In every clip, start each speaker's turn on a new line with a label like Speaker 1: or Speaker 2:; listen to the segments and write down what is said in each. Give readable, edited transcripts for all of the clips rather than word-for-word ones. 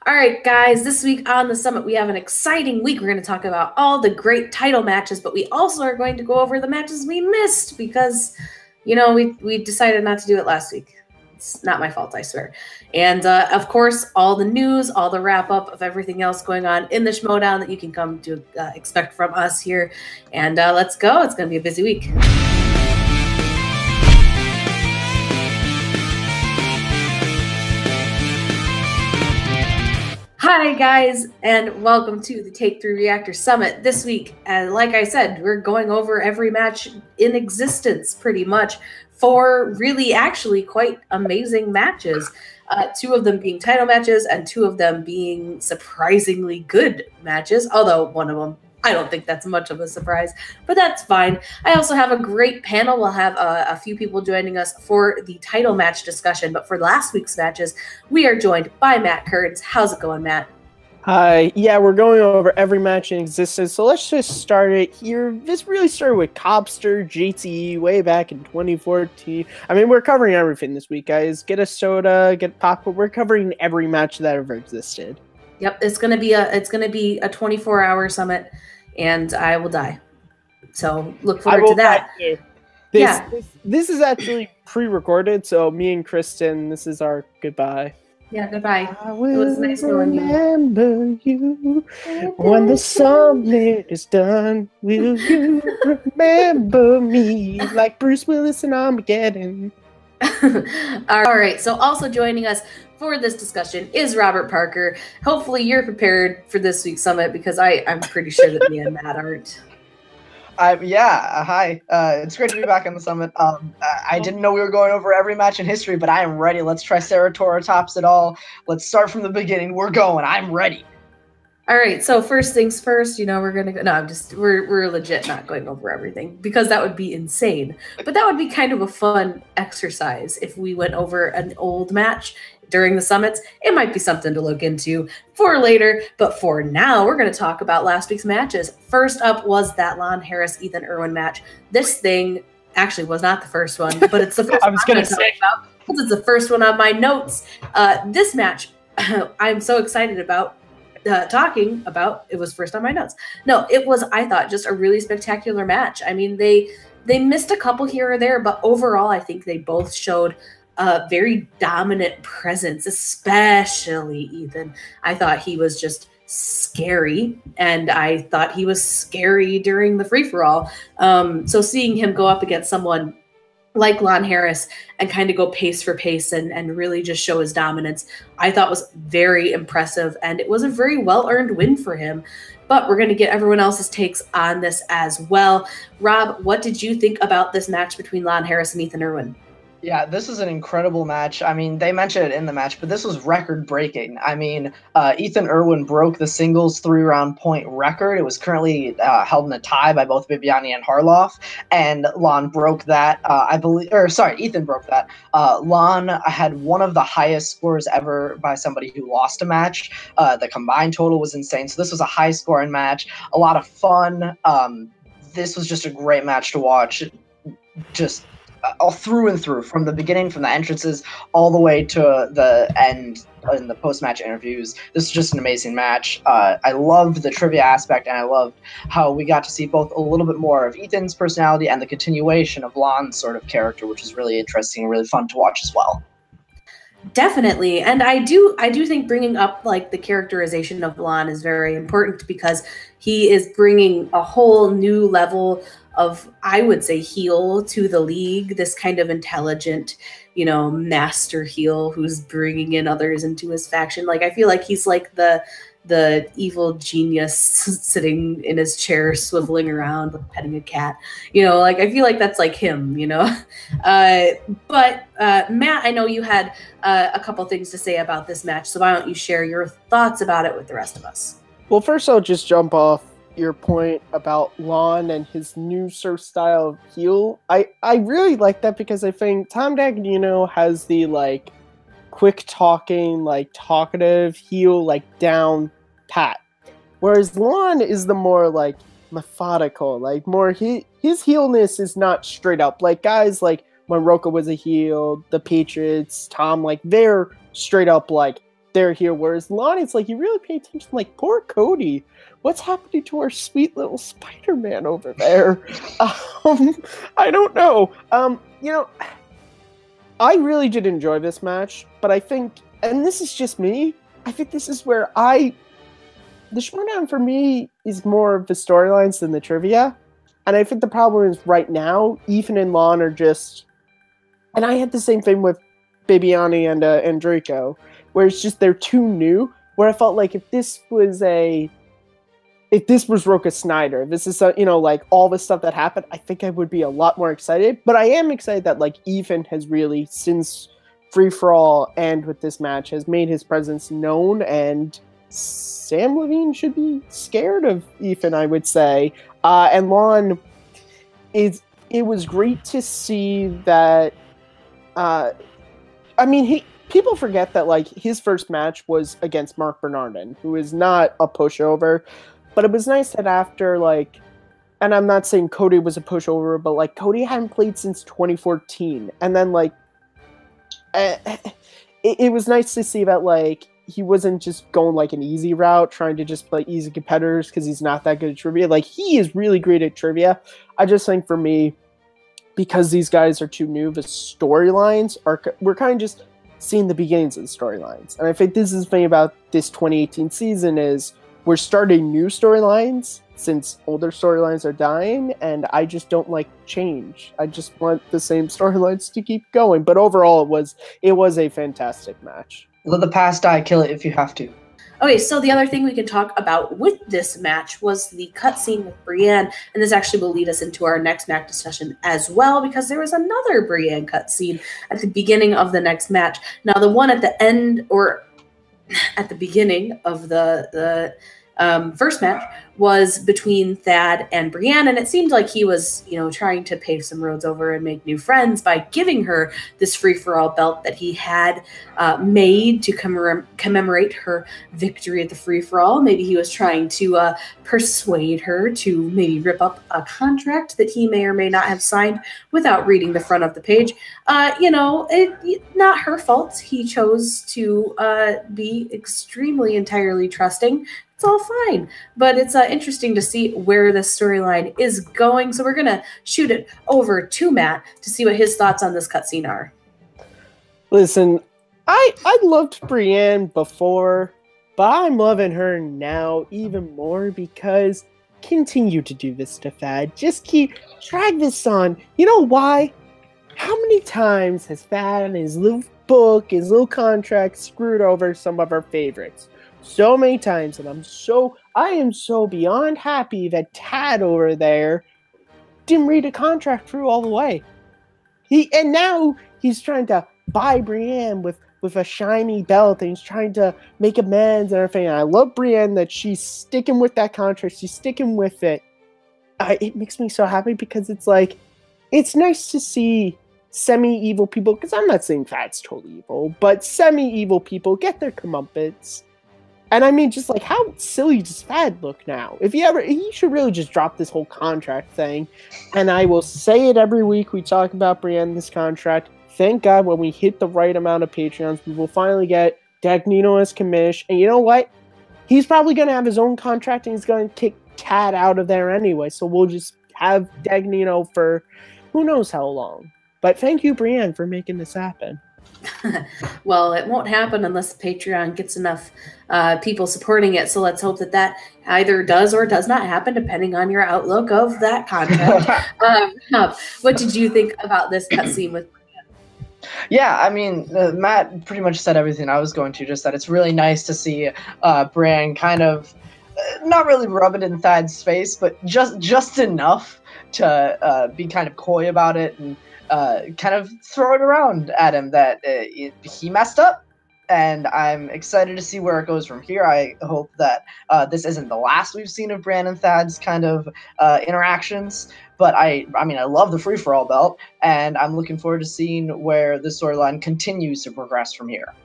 Speaker 1: All right, guys, this week on the Summit, we have an exciting week. We're going to talk about all the great title matches, but we also are going to go over the matches we missed because, we decided not to do it last week. It's not my fault, I swear. And, of course, all the news, all the wrap-up of everything else going on in the Schmoedown that you can come to expect from us here. And let's go. It's going to be a busy week. Hi guys, and welcome to the Take 3 Reactor Summit. This week, like I said, we're going over every match in existence pretty much. Four really actually quite amazing matches. Two of them being title matches and two of them being surprisingly good matches, although one of them I don't think that's much of a surprise, but that's fine. I also have a great panel. We'll have a few people joining us for the title match discussion, but for last week's matches, we are joined by Matt Kurtz. How's it going, Matt?
Speaker 2: Hi. Yeah, we're going over every match in existence, so let's just start it here. This really started with Cobster, JTE, way back in 2014. I mean, we're covering everything this week, guys. Get a soda, get popcorn. We're covering every match that ever existed.
Speaker 1: Yep, it's gonna be a 24-hour summit, and I will die. So look forward to that.
Speaker 2: This is actually pre-recorded, so me and Kristen, this is our goodbye.
Speaker 1: Yeah, goodbye.
Speaker 2: I will it was nice remember you when the summit is done. Will you remember me like Bruce Willis and Armageddon?
Speaker 1: All right, so also joining us for this discussion is Robert Parker. Hopefully you're prepared for this week's summit because I'm pretty sure that me and Matt aren't.
Speaker 3: Hi. It's great to be back on the summit. I didn't know we were going over every match in history, but I am ready. Let's try Triceratops tops it all. Let's start from the beginning. We're going. I'm ready.
Speaker 1: All right, so first things first, we're gonna go. No, we're legit not going over everything because that would be insane. But that would be kind of a fun exercise if we went over an old match during the summits. It might be something to look into for later, but for now, we're going to talk about last week's matches. First up was that Lon Harris Ethan Irwin match. This thing actually was not the first one, but it's the first
Speaker 2: I was going to say
Speaker 1: about because it's the first one on my notes. This match, I'm so excited about. Talking about it was first on my notes. No, it was, I thought, just a really spectacular match. I mean, they missed a couple here or there, but overall, I think they both showed a very dominant presence, especially Ethan. I thought he was just scary, and I thought he was scary during the free-for-all. So seeing him go up against someone like Lon Harris and kind of go pace for pace and really just show his dominance, I thought was very impressive, and it was a very well-earned win for him. But we're going to get everyone else's takes on this as well. Rob, what did you think about this match between Lon Harris and Ethan Irwin?
Speaker 3: Yeah, this is an incredible match. I mean, they mentioned it in the match, but this was record-breaking. I mean, Ethan Irwin broke the singles 3-round point record. It was currently held in a tie by both Bibiani and Harloff, and Lon broke that, Ethan broke that. Lon had one of the highest scores ever by somebody who lost a match. The combined total was insane, so this was a high-scoring match, a lot of fun. This was just a great match to watch, just all through and through, from the beginning, from the entrances, all the way to the end in the post-match interviews. This is just an amazing match. I loved the trivia aspect, and I loved how we got to see both a little bit more of Ethan's personality and the continuation of Lon's sort of character, which is really interesting and really fun to watch as well.
Speaker 1: Definitely. And I do think bringing up like the characterization of Lon is very important because he is bringing a whole new level of, I would say, heel to the league, this kind of intelligent, master heel who's bringing in others into his faction. Like, I feel like he's like the evil genius sitting in his chair, swiveling around, petting a cat. I feel like that's like him, But Matt, I know you had a couple things to say about this match, so why don't you share your thoughts about it with the rest of us?
Speaker 2: Well, first I'll just jump off your point about Lon and his new sort of style of heel. I really like that because I think Tom Dagnino has the quick talking, talkative heel, down pat, whereas Lon is the more methodical, more his heelness is not straight up. Guys when Roca was a heel, the Patriots, Tom, they're straight up they're here. Whereas Lonnie's like, you really pay attention. Like, poor Cody. What's happening to our sweet little Spider-Man over there? I don't know. You know, I really did enjoy this match, but I think, and this is just me, I think this is where the Schmoedown for me is more of the storylines than the trivia. And I think the problem is right now, Ethan and Lon are just, and I had the same thing with Bibiani and Draco, where it's just they're too new, where I felt like if this was Roka Snyder, this is, you know, like all the stuff that happened, I think I would be a lot more excited. But I am excited that like Ethan has really, since Free For All and with this match, has made his presence known, and Sam Levine should be scared of Ethan, I would say. And Lon, it was great to see that. I mean, people forget that like his first match was against Mark Bernardin, who is not a pushover. But it was nice that after, like, and I'm not saying Cody was a pushover, but, like, Cody hadn't played since 2014. And then, like, it was nice to see that, like, he wasn't just going, like, an easy route, trying to just play easy competitors because he's not that good at trivia. Like, he is really great at trivia. I just think for me, because these guys are too new, the storylines we're kind of just seeing the beginnings of the storylines. And I think this is the thing about this 2018 season is, we're starting new storylines since older storylines are dying, and I just don't like change. I just want the same storylines to keep going. But overall, it was a fantastic match.
Speaker 3: Let the past die, kill it if you have to.
Speaker 1: Okay, so the other thing we can talk about with this match was the cutscene with Brienne, and this actually will lead us into our next match discussion as well, because there was another Brienne cutscene at the beginning of the next match. Now, the one at the end, or at the beginning of the first match, was between Thad and Brienne, and it seemed like he was, you know, trying to pave some roads over and make new friends by giving her this free-for-all belt that he had made to commemorate her victory at the free-for-all. Maybe he was trying to persuade her to maybe rip up a contract that he may or may not have signed without reading the front of the page. You know, not her fault. He chose to be extremely entirely trusting. It's all fine, but it's interesting to see where the storyline is going. So we're going to shoot it over to Matt to see what his thoughts on this cutscene are.
Speaker 2: Listen, I loved Brienne before, but I'm loving her now even more because continue to do this to Thad. Just drag this on. You know why? How many times has Thad and his little book, his little contract screwed over some of our favorites? So many times, and I am so beyond happy that Tad over there didn't read a contract through all the way. And now he's trying to buy Brienne with a shiny belt, and he's trying to make amends and everything. And I love Brienne that she's sticking with that contract. She's sticking with it. It makes me so happy because it's like, it's nice to see semi-evil people, because I'm not saying Thad's totally evil, but semi-evil people get their comeuppance. And I mean, just like, how silly does Thad look now? He should really just drop this whole contract thing. And I will say it every week we talk about Brienne, this contract. Thank God when we hit the right amount of Patreons, we will finally get Dagnino as commish. And you know what? He's probably going to have his own contract, and he's going to kick Tad out of there anyway. So we'll just have Dagnino for who knows how long. But thank you, Brienne, for making this happen.
Speaker 1: Well, it won't happen unless Patreon gets enough people supporting it. So let's hope that either does or does not happen, depending on your outlook of that contract. What did you think about this cutscene with Brienne?
Speaker 3: Yeah, I mean, Matt pretty much said everything I was going to, just that it's really nice to see Brienne kind of not really rub it in Thad's face, but just enough to be kind of coy about it and kind of throw it around at him that he messed up, and I'm excited to see where it goes from here. I hope that this isn't the last we've seen of Brienne and Thad's kind of interactions, but I mean, I love the free-for-all belt, and I'm looking forward to seeing where the storyline continues to progress from here.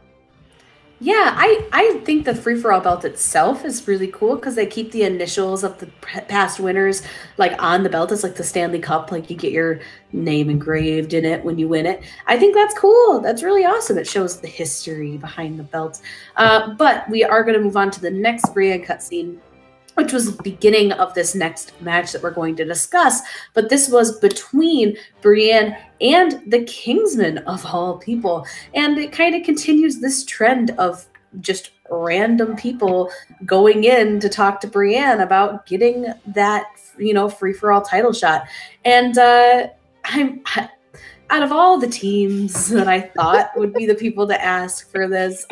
Speaker 1: Yeah, I think the free-for-all belt itself is really cool because they keep the initials of the past winners like on the belt. It's like the Stanley Cup, like you get your name engraved in it when you win it. I think that's cool. That's really awesome. It shows the history behind the belt. But we are going to move on to the next Brienne cutscene, which was the beginning of this next match that we're going to discuss. But this was between Brienne and the Kingsman of all people. And it kind of continues this trend of just random people going in to talk to Brienne about getting that, free-for-all title shot. And out of all the teams that I thought would be the people to ask for this,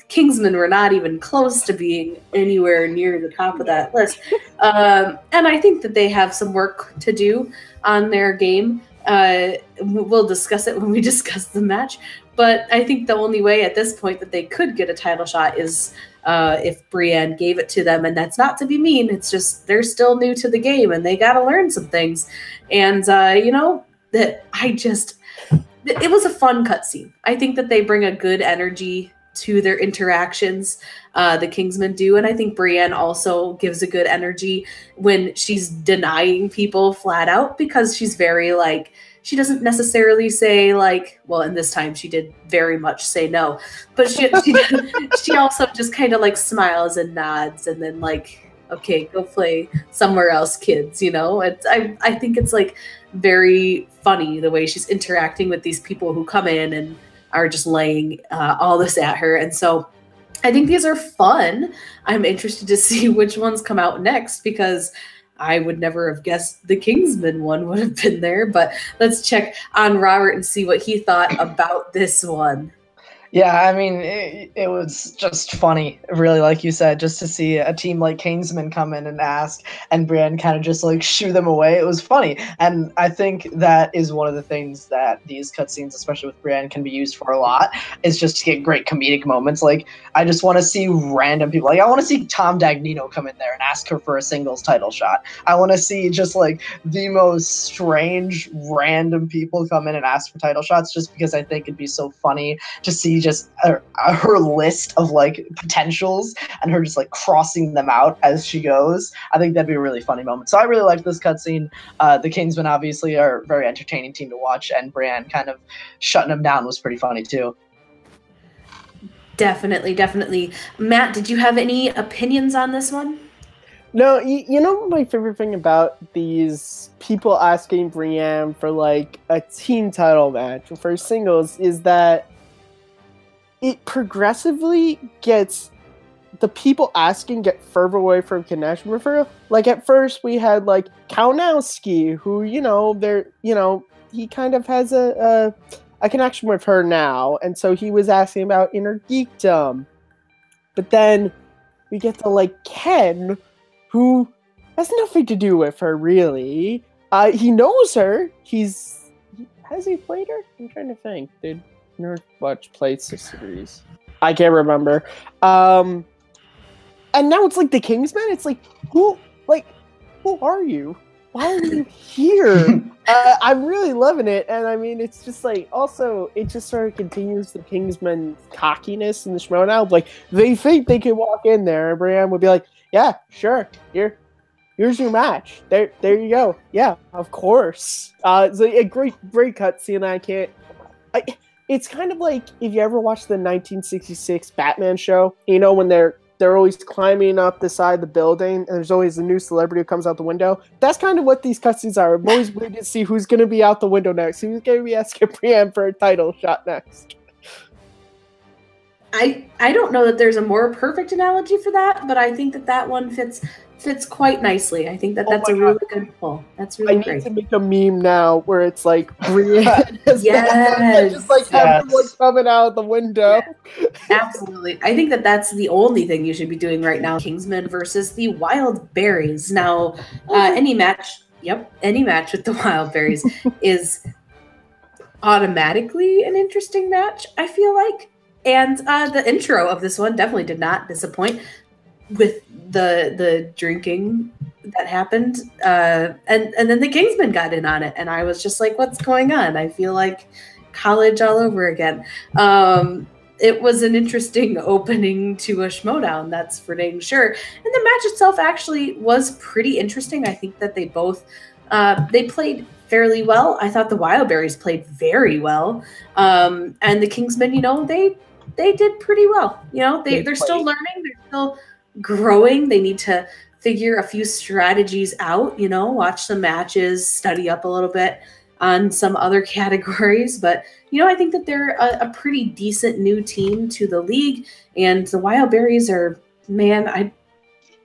Speaker 1: Kingsmen were not even close to being anywhere near the top of that list. And I think that they have some work to do on their game. We'll discuss it when we discuss the match. But I think the only way at this point that they could get a title shot is if Brienne gave it to them. And that's not to be mean. It's just they're still new to the game and they got to learn some things. And, it was a fun cutscene. I think that they bring a good energy to their interactions, the Kingsmen do. And I think Brienne also gives a good energy when she's denying people flat out because she's very she doesn't necessarily say well, in this time she did very much say no, but she also just kind of smiles and nods and then okay, go play somewhere else, kids. I think it's very funny the way she's interacting with these people who come in and are just laying all this at her. And so I think these are fun. I'm interested to see which ones come out next because I would never have guessed the Kingsman one would have been there. But let's check on Robert and see what he thought about this one.
Speaker 3: Yeah, I mean, it was just funny, really, like you said, just to see a team like Kingsman come in and ask, and Brienne kind of just shoo them away. It was funny, and I think that is one of the things that these cutscenes, especially with Brienne, can be used for a lot, is just to get great comedic moments. I just want to see random people. I want to see Tom Dagnino come in there and ask her for a singles title shot. I want to see just, the most strange, random people come in and ask for title shots, just because I think it'd be so funny to see just her list of potentials and her just crossing them out as she goes. I think that'd be a really funny moment. So I really liked this cutscene. The Kingsmen obviously are a very entertaining team to watch, and Brienne kind of shutting them down was pretty funny too.
Speaker 1: Definitely. Matt, did you have any opinions on this one?
Speaker 2: No, you know my favorite thing about these people asking Brienne for a team title match or for singles is that it progressively gets the people asking get further away from connection with her. At first we had Kalinowski, who he kind of has a connection with her now, and so he was asking about inner geekdom. But then we get to Ken, who has nothing to do with her really. He knows her. Has he played her? I'm trying to think. Did Nerdwatch play the series? I can't remember. And now it's the Kingsman. It's who are you? Why are you here? I'm really loving it, and I mean, it's just also it just sort of continues the Kingsman cockiness in the Schmoedown. They think they can walk in there, and Brienne would be like, "Yeah, sure, here's your match. There you go. Yeah, of course." It's a great cutscene. It's kind of like if you ever watched the 1966 Batman show, when they're always climbing up the side of the building and there's always a new celebrity who comes out the window. That's kind of what these cutscenes are. I'm always waiting to see who's going to be out the window next. Who's going to be asking Brienne for a title shot next.
Speaker 1: I don't know that there's a more perfect analogy for that, but I think that one fits quite nicely. I think that's a really good pull. That's really great. I need to
Speaker 2: make a meme now where it's Brienne
Speaker 1: yes,
Speaker 2: just everyone coming out the window.
Speaker 1: Yeah, absolutely. I think that's the only thing you should be doing right now. Kingsman versus the Wild Berries. Now, any match with the Wild Berries is automatically an interesting match, I feel like. And the intro of this one definitely did not disappoint with the drinking that happened. And then the Kingsmen got in on it. And I was just like, what's going on? I feel like college all over again. it was an interesting opening to a Schmoedown, that's for dang sure. And the match itself actually was pretty interesting. I think that they both they played fairly well. I thought the Wildberries played very well, and the Kingsmen, they did pretty well. They're still learning, they're still growing. They need to figure a few strategies out. Watch some matches, study up a little bit on some other categories, but I think that they're a pretty decent new team to the league, and the Wildberries are, man,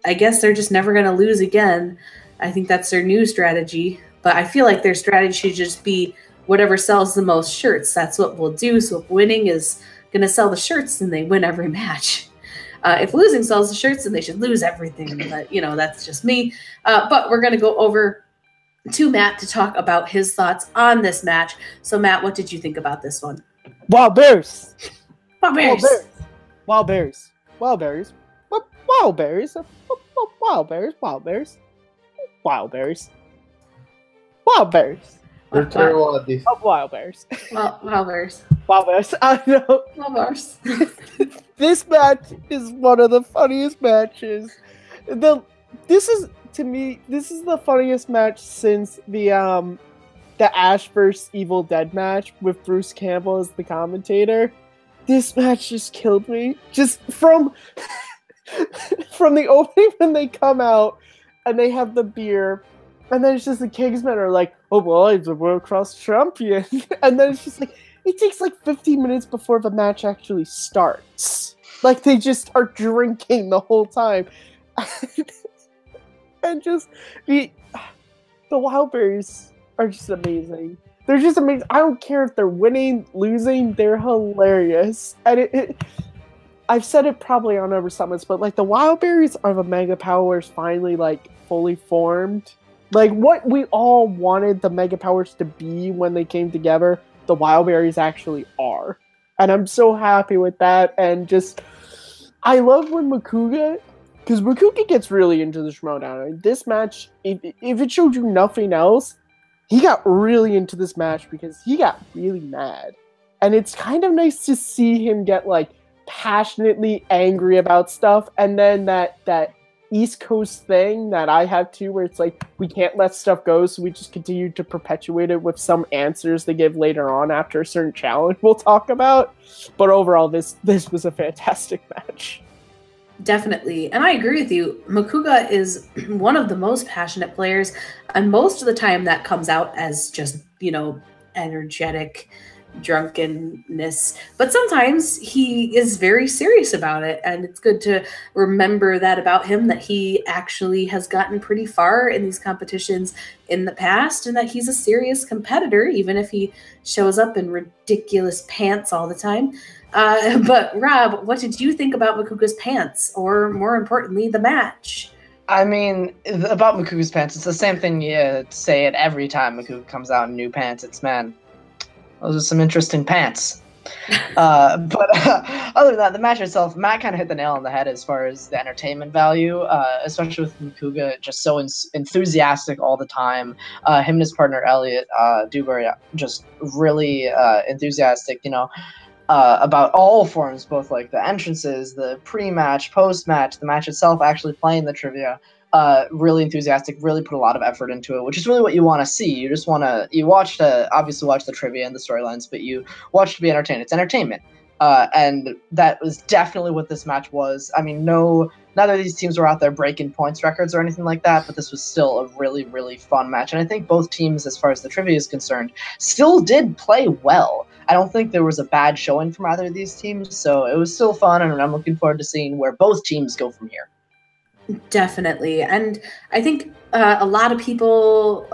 Speaker 1: I guess they're just never going to lose again. I think that's their new strategy, but I feel like their strategy should just be whatever sells the most shirts. That's what we'll do. So if winning is going to sell the shirts, then they win every match. If losing sells the shirts, then they should lose everything. But, that's just me. But we're going to go over to Matt to talk about his thoughts on this match. So, Matt, what did you think about this one?
Speaker 2: Wildberries.
Speaker 1: Wildberries.
Speaker 2: Wildberries. Wildberries. Wildberries. Wildberries. Wildberries. Wildberries. Wildberries.
Speaker 4: We're terrible at this.
Speaker 2: Wildberries.
Speaker 1: Wildberries.
Speaker 2: Wildberries. I know.
Speaker 1: Wildberries.
Speaker 2: This match is one of the funniest matches. To me, this is the funniest match since the Ash vs. Evil Dead match with Bruce Campbell as the commentator. This match just killed me. Just from the opening when they come out and they have the beer, and then it's just the Kingsmen are like, "Oh well, he's a world class champion," and then it's just like it takes like 15 minutes before the match actually starts. Like they just are drinking the whole time. And just the Wildberries are just amazing. They're just amazing. I don't care if they're winning, losing, they're hilarious. And I've said it probably on other summits, but like the Wildberries are the Mega Powers finally like fully formed. Like what we all wanted the Mega Powers to be when they came together, the Wildberries actually are. And I'm so happy with that. And just I love when Makuga, because Makuga gets really into the Schmoedown. I mean, this match, if it showed you nothing else, he got really into this match because he got really mad. And it's kind of nice to see him get, like, passionately angry about stuff. And then that East Coast thing that I have, too, where it's like, we can't let stuff go, so we just continue to perpetuate it with some answers they give later on after a certain challenge we'll talk about. But overall, this was a fantastic match.
Speaker 1: Definitely. And I agree with you. Makuga is one of the most passionate players, and most of the time that comes out as just, energetic drunkenness. But sometimes he is very serious about it, and it's good to remember that about him, that he actually has gotten pretty far in these competitions in the past, and that he's a serious competitor, even if he shows up in ridiculous pants all the time. But Rob, what did you think about Makuga's pants, or more importantly, the match?
Speaker 3: I mean, about Makuga's pants, it's the same thing you say it every time Makuga comes out in new pants. It's, man, those are some interesting pants. But other than that, the match itself, Matt kind of hit the nail on the head as far as the entertainment value, especially with Makuga just so enthusiastic all the time. Him and his partner Elliot Dewberry just really enthusiastic, about all forms, both like the entrances, the pre-match, post-match, the match itself, actually playing the trivia. Really enthusiastic, really put a lot of effort into it, which is really what you want to see. You just want to, obviously watch the trivia and the storylines, but you watch to be entertained. It's entertainment. And that was definitely what this match was. I mean, neither of these teams were out there breaking points records or anything like that, but this was still a really, really fun match. And I think both teams, as far as the trivia is concerned, still did play well. I don't think there was a bad showing from either of these teams, so it was still fun, and I'm looking forward to seeing where both teams go from here.
Speaker 1: Definitely. And I think a lot of people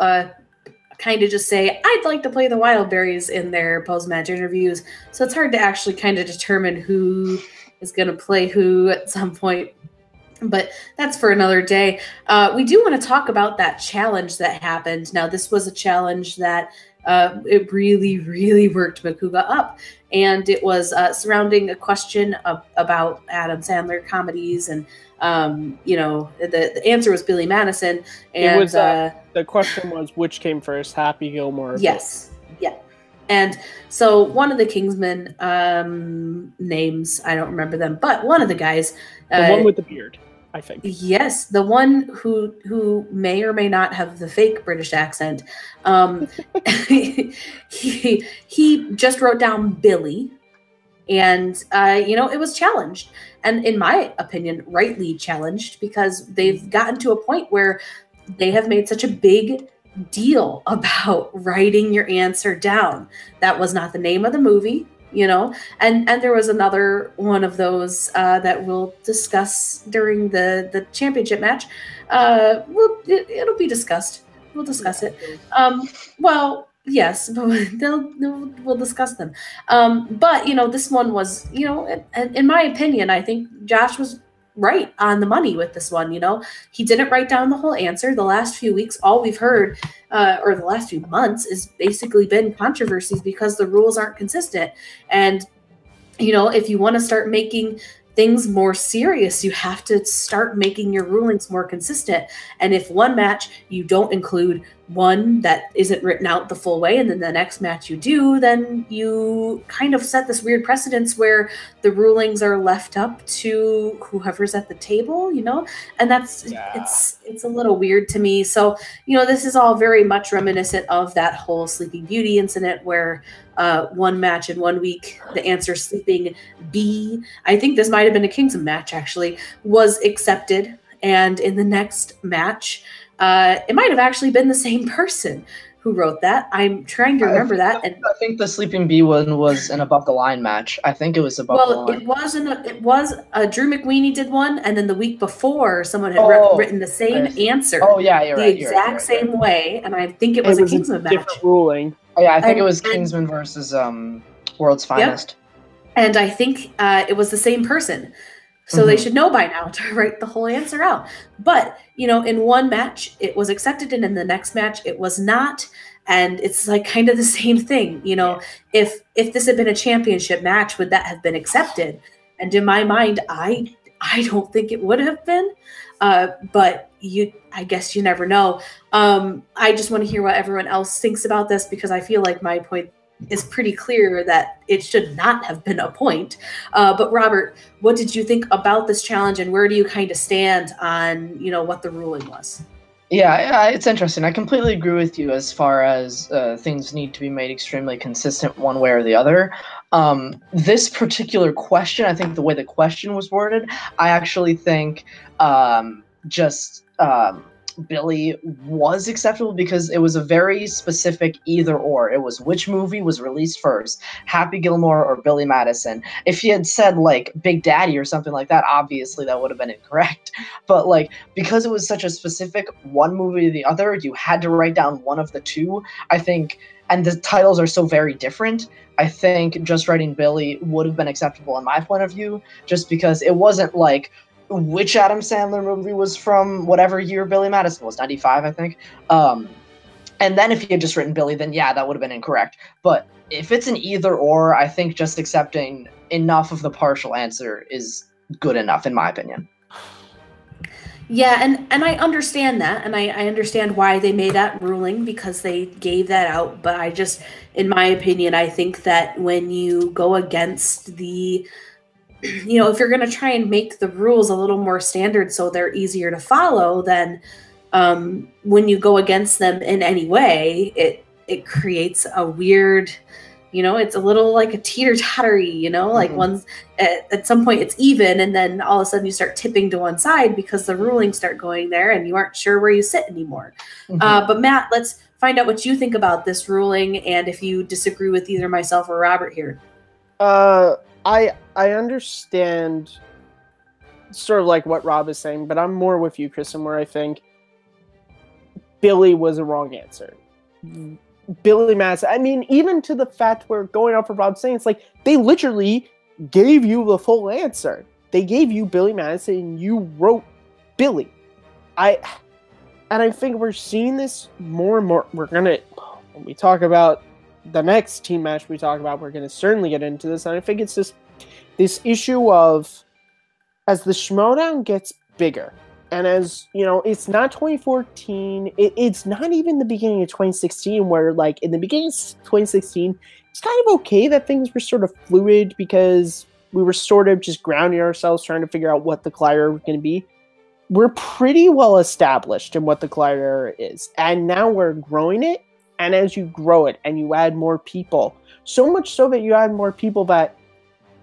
Speaker 1: kind of just say, I'd like to play the Wildberries in their post-match interviews. So it's hard to actually kind of determine who is going to play who at some point. But that's for another day. We do want to talk about that challenge that happened. Now, this was a challenge that it really, really worked Makuga up. And it was surrounding a question about Adam Sandler comedies. And, the answer was Billy Madison. And
Speaker 2: it was, the question was, which came first, Happy Gilmore?
Speaker 1: Yes. Yeah. And so one of the Kingsmen names, I don't remember them, but one of the guys,
Speaker 2: the one with the beard, I think.
Speaker 1: Yes, the one who may or may not have the fake British accent. He just wrote down Billy, and it was challenged, and in my opinion, rightly challenged, because they've gotten to a point where they have made such a big deal about writing your answer down. That was not the name of the movie, and there was another one of those that we'll discuss during the championship match. It'll be discussed. We'll discuss it. Well, yes, but we'll discuss them. But this one was, in my opinion, I think Josh was right on the money with this one. He didn't write down the whole answer. The last few weeks, all we've heard, or the last few months, is basically been controversies because the rules aren't consistent. And if you want to start making things more serious, you have to start making your rulings more consistent. And if one match you don't include one that isn't written out the full way, and then the next match you do, then you kind of set this weird precedence where the rulings are left up to whoever's at the table, and that's it's a little weird to me. So this is all very much reminiscent of that whole Sleeping Beauty incident where one match in 1 week, the answer Sleeping B, I think this might have been a Kingsman match actually, was accepted, and in the next match it might have actually been the same person who wrote that. I'm trying to remember that. And
Speaker 3: I think the Sleeping Bee one was an Above the Line match. I think it was Above the Line.
Speaker 1: It was Drew McWeeny did one, and then the week before someone had written the same answer.
Speaker 3: Oh yeah, you're right.
Speaker 1: The exact same way, and I think it was a Kingsman match.
Speaker 2: Different ruling.
Speaker 3: Oh yeah, I think it was Kingsman versus World's Finest.
Speaker 1: Yep. And I think it was the same person. So they should know by now to write the whole answer out. But, in one match, it was accepted, and in the next match, it was not. And it's like kind of the same thing. If this had been a championship match, would that have been accepted? And in my mind, I don't think it would have been. But I guess you never know. I just want to hear what everyone else thinks about this, because I feel like my point is pretty clear that it should not have been a point. But Robert, what did you think about this challenge, and where do you kind of stand on, what the ruling was?
Speaker 3: Yeah, it's interesting. I completely agree with you as far as things need to be made extremely consistent one way or the other. This particular question, I think the way the question was worded, I actually think Billy was acceptable because it was a very specific either or. It was which movie was released first, Happy Gilmore or Billy Madison. If he had said like Big Daddy or something like that, obviously that would have been incorrect. But because it was such a specific one movie or the other, you had to write down one of the two, I think, and the titles are so very different. I think just writing Billy would have been acceptable in my point of view, just because it wasn't like which Adam Sandler movie was from whatever year Billy Madison was, 95, I think. And then if he had just written Billy, then yeah, that would have been incorrect. But if it's an either or, I think just accepting enough of the partial answer is good enough, in my opinion.
Speaker 1: Yeah, and I understand that, and I understand why they made that ruling, because they gave that out. But I just, in my opinion, I think that when you go against the if you're going to try and make the rules a little more standard so they're easier to follow, then when you go against them in any way, it creates a weird, it's a little like a teeter-tottery, like one's at some point it's even, and then all of a sudden you start tipping to one side because the rulings start going there and you aren't sure where you sit anymore. But Matt, let's find out what you think about this ruling, and if you disagree with either myself or Robert here.
Speaker 2: I understand sort of like what Rob is saying, but I'm more with you, Kristen, where I think Billy was a wrong answer. Billy Madison, I mean, even to the fact where going off of Rob saying, it's like they literally gave you the full answer. They gave you Billy Madison and you wrote Billy. And I think we're seeing this more and more. When we talk about the next team match we talk about, we're going to certainly get into this. And I think it's just this issue of, as the Schmoedown gets bigger, And as you know, it's not 2014. It's not even the beginning of 2016, where like in the beginning of 2016, it's kind of okay that things were sort of fluid because we were sort of just grounding ourselves, trying to figure out what the Collider era was going to be. We're pretty well established in what the Collider era is, and now we're growing it. And as you grow it and you add more people, so much so that you add more people that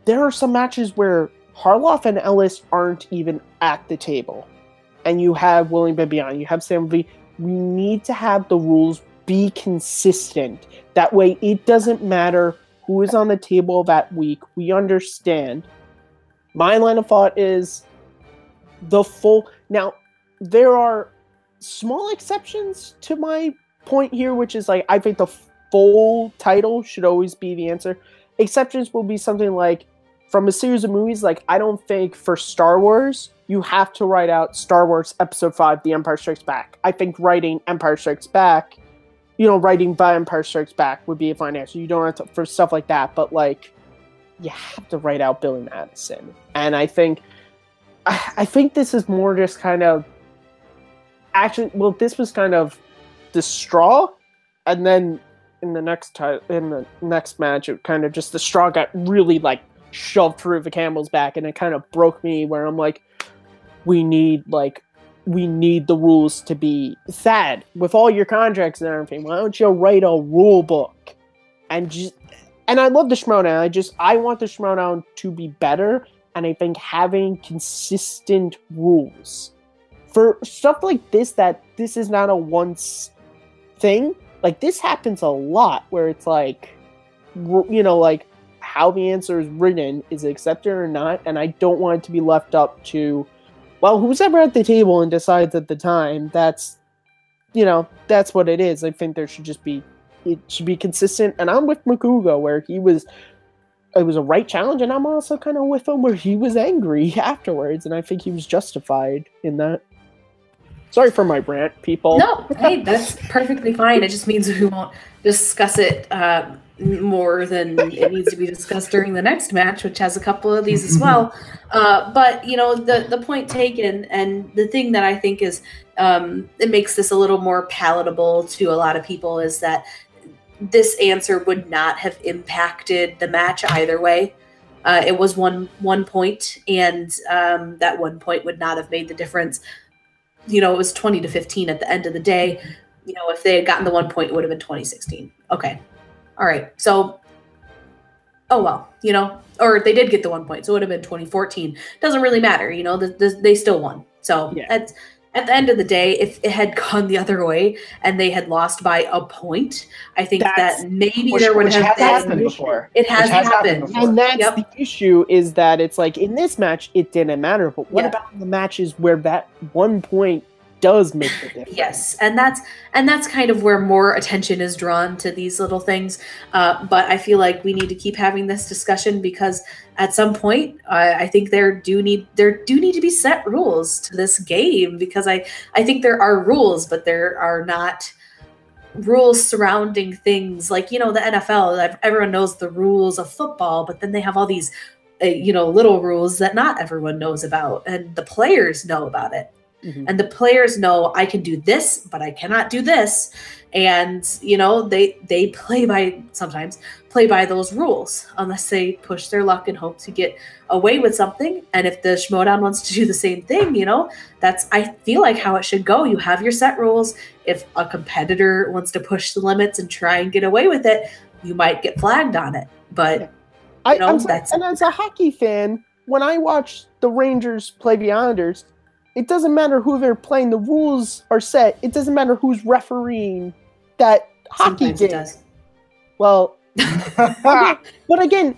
Speaker 2: there are some matches where Harloff and Ellis aren't even at the table. And you have William Bibiani, you have Sam V. We need to have the rules be consistent. That way it doesn't matter who is on the table that week. We understand. My line of thought is the full... Now, there are small exceptions to my point here, which is like, I think the full title should always be the answer. Exceptions will be something like, from a series of movies, like, I don't think for Star Wars, you have to write out Star Wars Episode 5, The Empire Strikes Back. I think writing Empire Strikes Back, writing The Empire Strikes Back would be a fine answer. You don't have to, for stuff like that, but, like, you have to write out Billy Madison. And I think this is more just kind of, this was kind of the straw, and then in the next match, it kind of just, the straw got really, like, shoved through the Campbell's back, and it kind of broke me, where I'm like, we need the rules to be sad with all your contracts and everything. Why don't you write a rule book? And I love the Schmoedown. I want the Schmoedown to be better, and I think having consistent rules for stuff like this, that this is not a once thing. Like, this happens a lot where it's like, like, how the answer is written is accepted or not, and I don't want it to be left up to, well, who's ever at the table and decides at the time. That's what it is. I think it should be consistent, and I'm with Makuga, where it was a right challenge, and I'm also kind of with him where he was angry afterwards, and I think he was justified in that. Sorry for my rant, people.
Speaker 1: No, hey, that's perfectly fine. It just means we won't discuss it more than it needs to be discussed during the next match, which has a couple of these as well. But the point taken, and the thing that I think is it makes this a little more palatable to a lot of people, is that this answer would not have impacted the match either way. It was one point, and that 1 point would not have made the difference. It was 20-15 at the end of the day. If they had gotten the 1 point, it would have been 2016. Okay. All right. So, oh, well, or they did get the 1 point, so it would have been 2014. Doesn't really matter. They still won. So yeah. At the end of the day, if it had gone the other way and they had lost by a point, I think that maybe there would have
Speaker 3: happened before.
Speaker 1: It has happened.
Speaker 2: And that's the issue, is that it's like, in this match, it didn't matter. But what about the matches where that 1 point does make the difference?
Speaker 1: Yes, and that's kind of where more attention is drawn to these little things. But I feel like we need to keep having this discussion, because at some point, I think there do need to be set rules to this game, because I think there are rules, but there are not rules surrounding things like, the NFL. Everyone knows the rules of football, but then they have all these little rules that not everyone knows about, and the players know about it. Mm-hmm. And the players know, I can do this, but I cannot do this. And, they sometimes play by those rules, unless they push their luck and hope to get away with something. And if the Schmoedown wants to do the same thing, that's, I feel like, how it should go. You have your set rules. If a competitor wants to push the limits and try and get away with it, you might get flagged on it. But,
Speaker 2: and as a hockey fan, when I watch the Rangers play the Islanders, it doesn't matter who they're playing. The rules are set. It doesn't matter who's refereeing that hockey game. It does. Well, but again,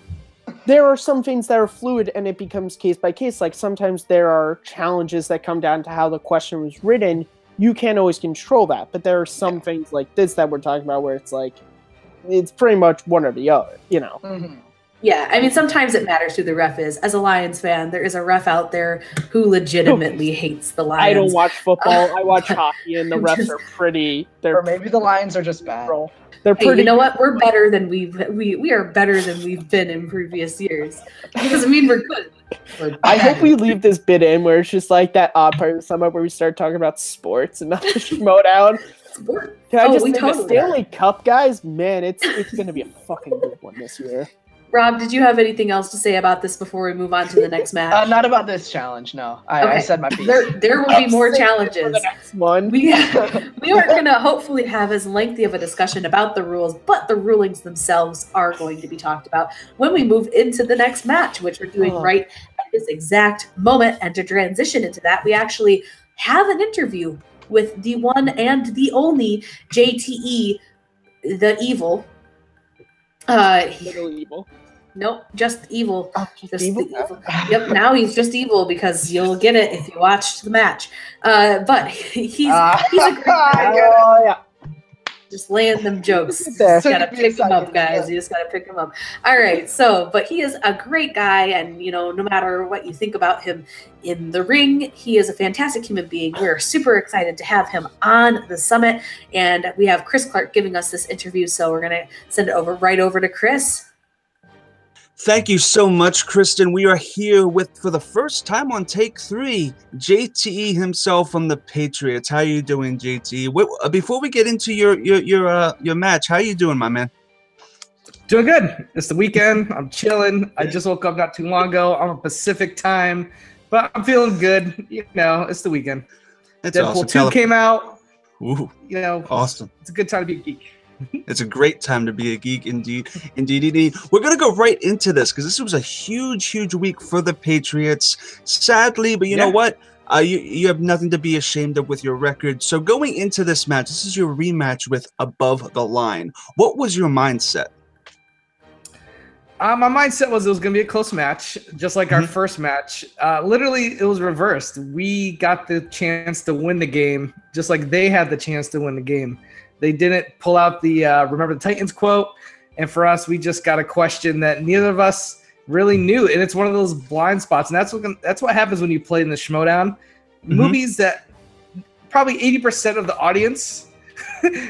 Speaker 2: there are some things that are fluid, and it becomes case by case. Like, sometimes there are challenges that come down to how the question was written. You can't always control that, but there are some things like this that we're talking about where it's like, it's pretty much one or the other,
Speaker 3: Mm-hmm.
Speaker 1: Yeah, I mean, sometimes it matters who the ref is. As a Lions fan, there is a ref out there who legitimately hates the Lions.
Speaker 2: I don't watch football. I watch hockey, and the refs are pretty.
Speaker 3: Or maybe the Lions are just bad.
Speaker 2: They're pretty.
Speaker 1: Hey, you know what? We're better than we are better than we've been in previous years. Doesn't mean we're good.
Speaker 2: I hope we leave this bit in where it's just like that odd part of the summer where we start talking about sports and not the Schmoedown. Can I just say the Stanley Cup, guys? Man, it's going to be a fucking good one this year.
Speaker 1: Rob, did you have anything else to say about this before we move on to the next match?
Speaker 3: Not about this challenge, no. I said my piece.
Speaker 1: There will be more challenges.
Speaker 2: For the next one.
Speaker 1: We are going to hopefully have as lengthy of a discussion about the rules, but the rulings themselves are going to be talked about when we move into the next match, which we're doing right at this exact moment. And to transition into that, we actually have an interview with the one and the only JTE, the Evil.
Speaker 2: Little evil.
Speaker 1: Nope, just evil.
Speaker 2: Oh,
Speaker 1: just
Speaker 2: evil?
Speaker 1: evil. Yep, now he's just evil because you'll get it if you watched the match. But he's a great guy.
Speaker 2: Oh, yeah.
Speaker 1: Just laying them jokes. You
Speaker 2: There.
Speaker 1: just gotta pick him up, guys. You just gotta pick him up. All right, but he is a great guy, and no matter what you think about him in the ring, he is a fantastic human being. We're super excited to have him on the summit, and we have Chris Clark giving us this interview, so we're gonna send it right over to Chris.
Speaker 4: Thank you so much, Kristen. We are here for the first time on Take 3, JTE himself from the Patriots. How are you doing, JTE? Before we get into your match, how are you doing, my man?
Speaker 5: Doing good. It's the weekend. I'm chilling. I just woke up not too long ago. I'm on Pacific time, but I'm feeling good. It's the weekend.
Speaker 4: That's
Speaker 5: Deadpool
Speaker 4: awesome.
Speaker 5: 2 came out.
Speaker 4: Ooh,
Speaker 5: awesome. It's a good time to be a geek.
Speaker 4: It's a great time to be a geek, indeed. We're going to go right into this because this was a huge week for the Patriots. Sadly, but you know what? You have nothing to be ashamed of with your record. So going into this match, this is your rematch with Above the Line. What was your mindset?
Speaker 5: My mindset was it was going to be a close match, just like our first match. Literally, it was reversed. We got the chance to win the game, just like they had the chance to win the game. They didn't pull out the Remember the Titans quote. And for us, we just got a question that neither of us really knew. And it's one of those blind spots. And that's what happens when you play in the Schmoedown. Movies that probably 80% of the audience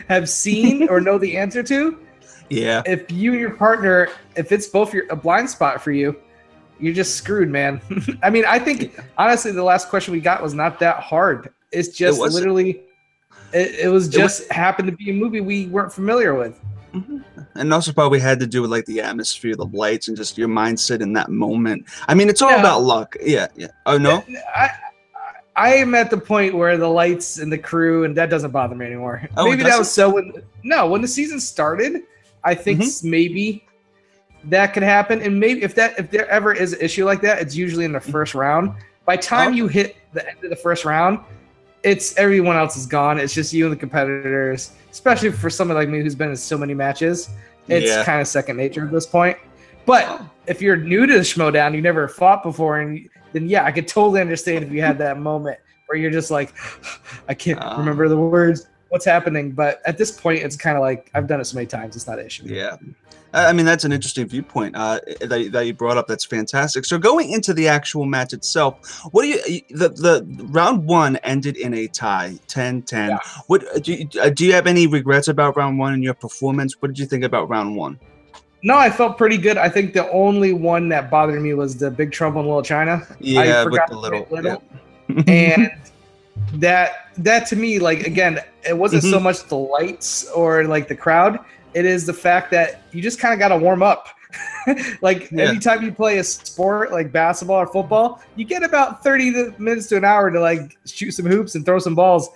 Speaker 5: have seen or know the answer to.
Speaker 4: Yeah.
Speaker 5: If you and your partner, if it's both a blind spot for you, you're just screwed, man. I mean, I think, honestly, the last question we got was not that hard. It's just literally... It was just happened to be a movie we weren't familiar with.
Speaker 4: And also probably had to do with like the atmosphere, the lights, and just your mindset in that moment. I mean, it's all about luck. Yeah. Oh, no?
Speaker 5: I am at the point where the lights and the crew, and that doesn't bother me anymore.
Speaker 4: Oh,
Speaker 5: maybe that was so when the season started, I think maybe that could happen. And maybe if there ever is an issue like that, it's usually in the first round. By the time you hit the end of the first round, it's everyone else is gone. It's just you and the competitors, especially for someone like me who's been in so many matches. It's kind of second nature at this point. But if you're new to the Schmoedown, you never fought before, then I could totally understand if you had that moment where you're just like, I can't remember the words. What's happening? But at this point, it's kind of like I've done it so many times. It's not an issue.
Speaker 4: Yeah. I mean, that's an interesting viewpoint that you brought up. That's fantastic. So going into the actual match itself, what do you the round one ended in a tie, 10-10. Yeah. What do you have any regrets about round one and your performance? What did you think about round one?
Speaker 5: No, I felt pretty good. I think the only one that bothered me was the Big Trouble in Little China.
Speaker 4: Yeah,
Speaker 5: I forgot
Speaker 4: with the little.
Speaker 5: Yeah. And that to me, like, again, it wasn't so much the lights or like the crowd. It is the fact that you just kind of got to warm up. Anytime you play a sport like basketball or football, you get about 30 minutes to an hour to like shoot some hoops and throw some balls.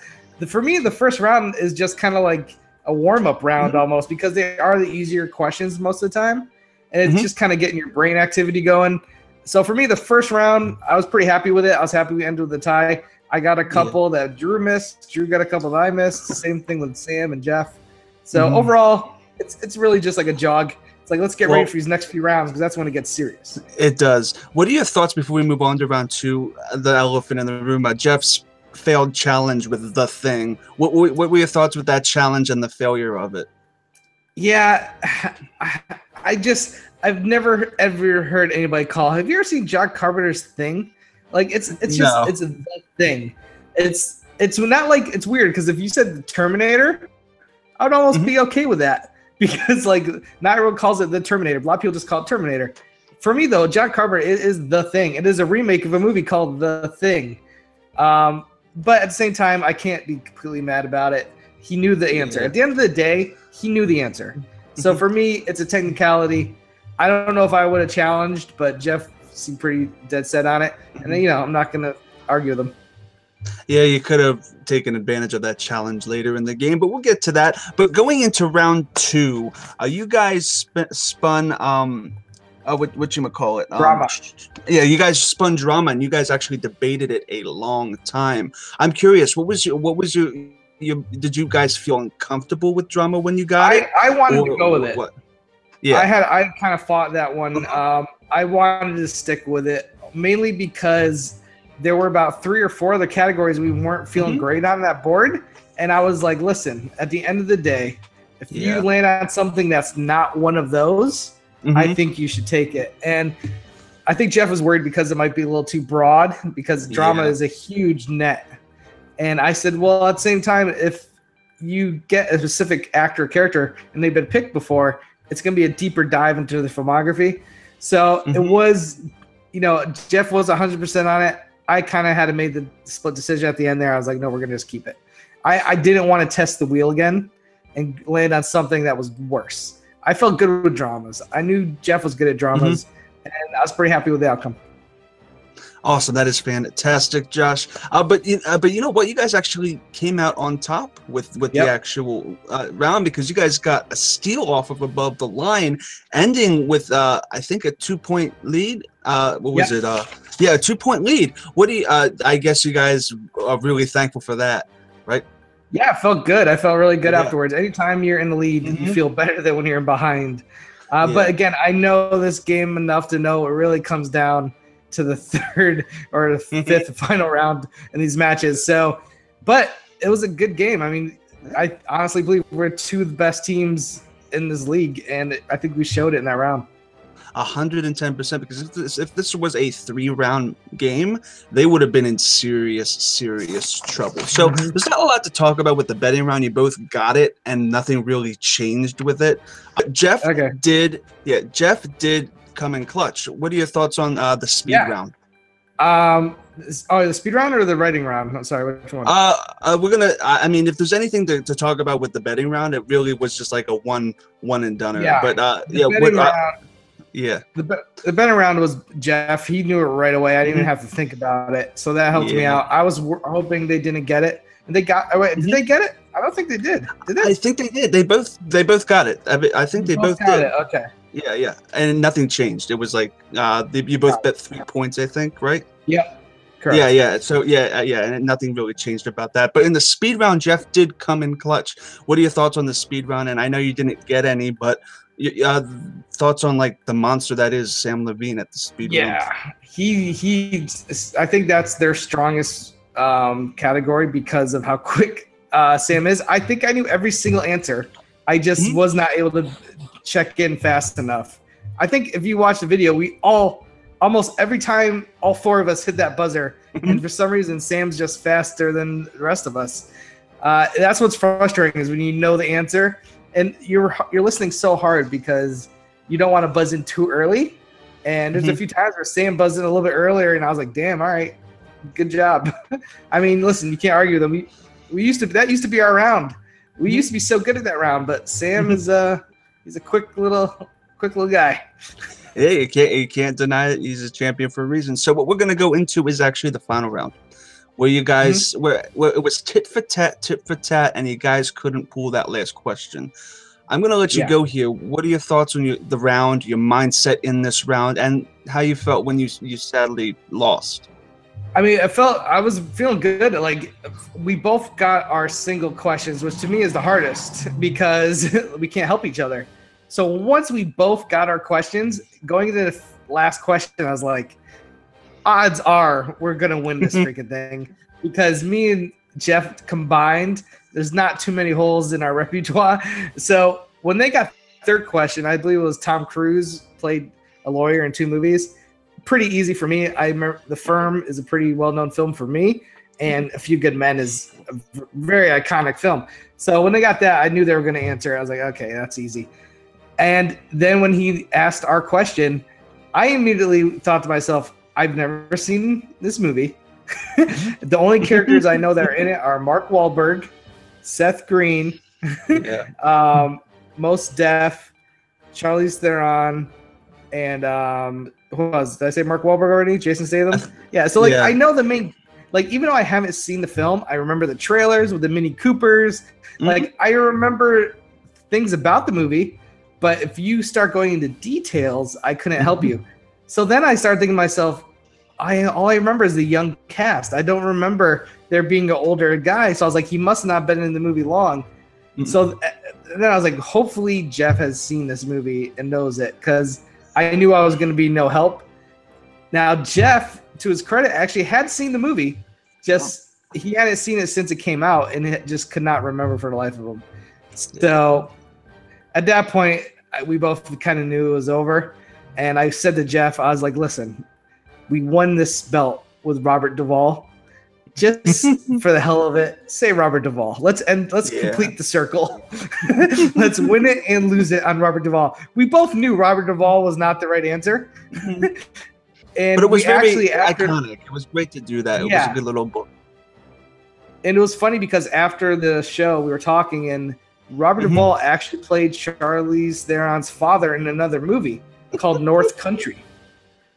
Speaker 5: For me, the first round is just kind of like a warm-up round almost, because they are the easier questions most of the time. And it's just kind of getting your brain activity going. So for me, the first round, I was pretty happy with it. I was happy we ended with a tie. I got a couple that Drew missed. Drew got a couple that I missed. Same thing with Sam and Jeff. So overall, it's really just like a jog. It's like, let's get ready for these next few rounds, because that's when it gets serious.
Speaker 4: It does. What are your thoughts before we move on to round two, the elephant in the room, Jeff's failed challenge with The Thing? What were your thoughts with that challenge and the failure of it? Yeah,
Speaker 5: I've never ever heard anybody call. Have you ever seen John Carpenter's Thing? Like it's a thing. It's not like, it's weird, because if you said the Terminator, I would almost be okay with that, because like not everyone calls it the Terminator. A lot of people just call it Terminator. for me though, John Carpenter is The Thing. It is a remake of a movie called The Thing. But at the same time, I can't be completely mad about it. He knew the answer. At the end of the day, he knew the answer. So for me, it's a technicality. I don't know if I would have challenged, but Jeff seemed pretty dead set on it. And then, I'm not going to argue with him.
Speaker 4: Yeah, you could have taken advantage of that challenge later in the game, but we'll get to that. But going into round 2, you guys spun whatchamacallit?
Speaker 5: Drama.
Speaker 4: Yeah, you guys spun drama, and you guys actually debated it a long time. I'm curious, what was your did you guys feel uncomfortable with drama when you got it?
Speaker 5: I wanted to go with it.
Speaker 4: What? Yeah,
Speaker 5: I kind of fought that one. I wanted to stick with it mainly because there were about 3 or 4 other categories we weren't feeling great on that board, and I was like, listen, at the end of the day, if you land on something that's not one of those, I think you should take it. And I think Jeff was worried because it might be a little too broad, because drama is a huge net. And I said, well, at the same time, if you get a specific actor or character and they've been picked before, it's going to be a deeper dive into the filmography. So it was, Jeff was 100% on it. I kind of had to make the split decision at the end there. I was like, no, we're going to just keep it. I didn't want to test the wheel again and land on something that was worse. I felt good with dramas. I knew Jeff was good at dramas, and I was pretty happy with the outcome.
Speaker 4: Awesome, that is fantastic, Josh. But you know what? You guys actually came out on top with the actual round, because you guys got a steal off of Above the Line, ending with I think a 2-point lead. What was it? A 2-point lead. What do you? I guess you guys are really thankful for that, right?
Speaker 5: Yeah, it felt good. I felt really good afterwards. Anytime you're in the lead, you feel better than when you're behind. But again, I know this game enough to know it really comes down to the 3rd or the 5th final round in these matches. So, but it was a good game. I mean, I honestly believe we're 2 of the best teams in this league, and I think we showed it in that round.
Speaker 4: 110%, because if this was a 3-round game, they would have been in serious trouble. So there's not a lot to talk about with the betting round. You both got it, and nothing really changed with it. Jeff did come in clutch. What are your thoughts on the speed round?
Speaker 5: The speed round or the writing round? I'm sorry, which one?
Speaker 4: We're gonna. I mean, if there's anything to talk about with the betting round, it really was just like a one and done.
Speaker 5: Yeah,
Speaker 4: but
Speaker 5: the betting round was Jeff. He knew it right away. I didn't even have to think about it, so that helped me out. I was hoping they didn't get it, and they got. Did they get it? I don't think they did. Did they?
Speaker 4: I think they did. They both got it. I think they both did.
Speaker 5: It. Okay.
Speaker 4: Yeah, and nothing changed. It was like you both bet 3 points, I think, right?
Speaker 5: Yep. Correct.
Speaker 4: Yeah. So and nothing really changed about that. But in the speed round, Jeff did come in clutch. What are your thoughts on the speed round? And I know you didn't get any, but thoughts on like the monster that is Sam Levine at the speed round?
Speaker 5: Yeah, he. I think that's their strongest category because of how quick Sam is. I think I knew every single answer. I just was not able to check in fast enough. I think if you watch the video, we almost every time all 4 of us hit that buzzer, and for some reason Sam's just faster than the rest of us. That's what's frustrating, is when you know the answer and you're listening so hard because you don't want to buzz in too early. And there's a few times where Sam buzzed in a little bit earlier, and I was like, "Damn, all right, good job." I mean, listen, you can't argue with them. That used to be our round. We used to be so good at that round, but Sam is he's a quick little guy.
Speaker 4: Yeah, you can't deny it. He's a champion for a reason. So what we're gonna go into is actually the final round, where you guys where it was tit for tat, and you guys couldn't pull that last question. I'm gonna let you go here. What are your thoughts on the round, your mindset in this round, and how you felt when you sadly lost?
Speaker 5: I mean, I was feeling good. Like, we both got our single questions, which to me is the hardest because we can't help each other. So once we both got our questions, going into the last question, I was like, odds are we're going to win this freaking thing, because me and Jeff combined, there's not too many holes in our repertoire. So when they got third question, I believe it was Tom Cruise played a lawyer in 2 movies. Pretty easy for me. I remember The Firm is a pretty well-known film for me, and A Few Good Men is a very iconic film. So when they got that, I knew they were going to answer. I was like, okay, that's easy. And then when he asked our question, I immediately thought to myself, I've never seen this movie. The only characters I know that are in it are Mark Wahlberg, Seth Green, Mos Def, Charlize Theron, and who else? Did I say Mark Wahlberg already? Jason Statham? Yeah, so like I know the main, like even though I haven't seen the film, I remember the trailers with the Mini Coopers. Like I remember things about the movie, but if you start going into details, I couldn't help you. So then I started thinking to myself, all I remember is the young cast. I don't remember there being an older guy. So I was like, he must not have been in the movie long. So then I was like, hopefully Jeff has seen this movie and knows it, because I knew I was going to be no help. Now, Jeff, to his credit, actually had seen the movie. Just he hadn't seen it since it came out, and it just could not remember for the life of him. So at that point, we both kind of knew it was over. And I said to Jeff, I was like, listen, we won this belt with Robert Duvall. Just for the hell of it, say Robert Duvall. Let's complete the circle. Let's win it and lose it on Robert Duvall. We both knew Robert Duvall was not the right answer.
Speaker 4: But it was very iconic. It was great to do that. It was a good little book.
Speaker 5: And it was funny because after the show, we were talking, and Robert Duvall actually played Charlize Theron's father in another movie called North Country.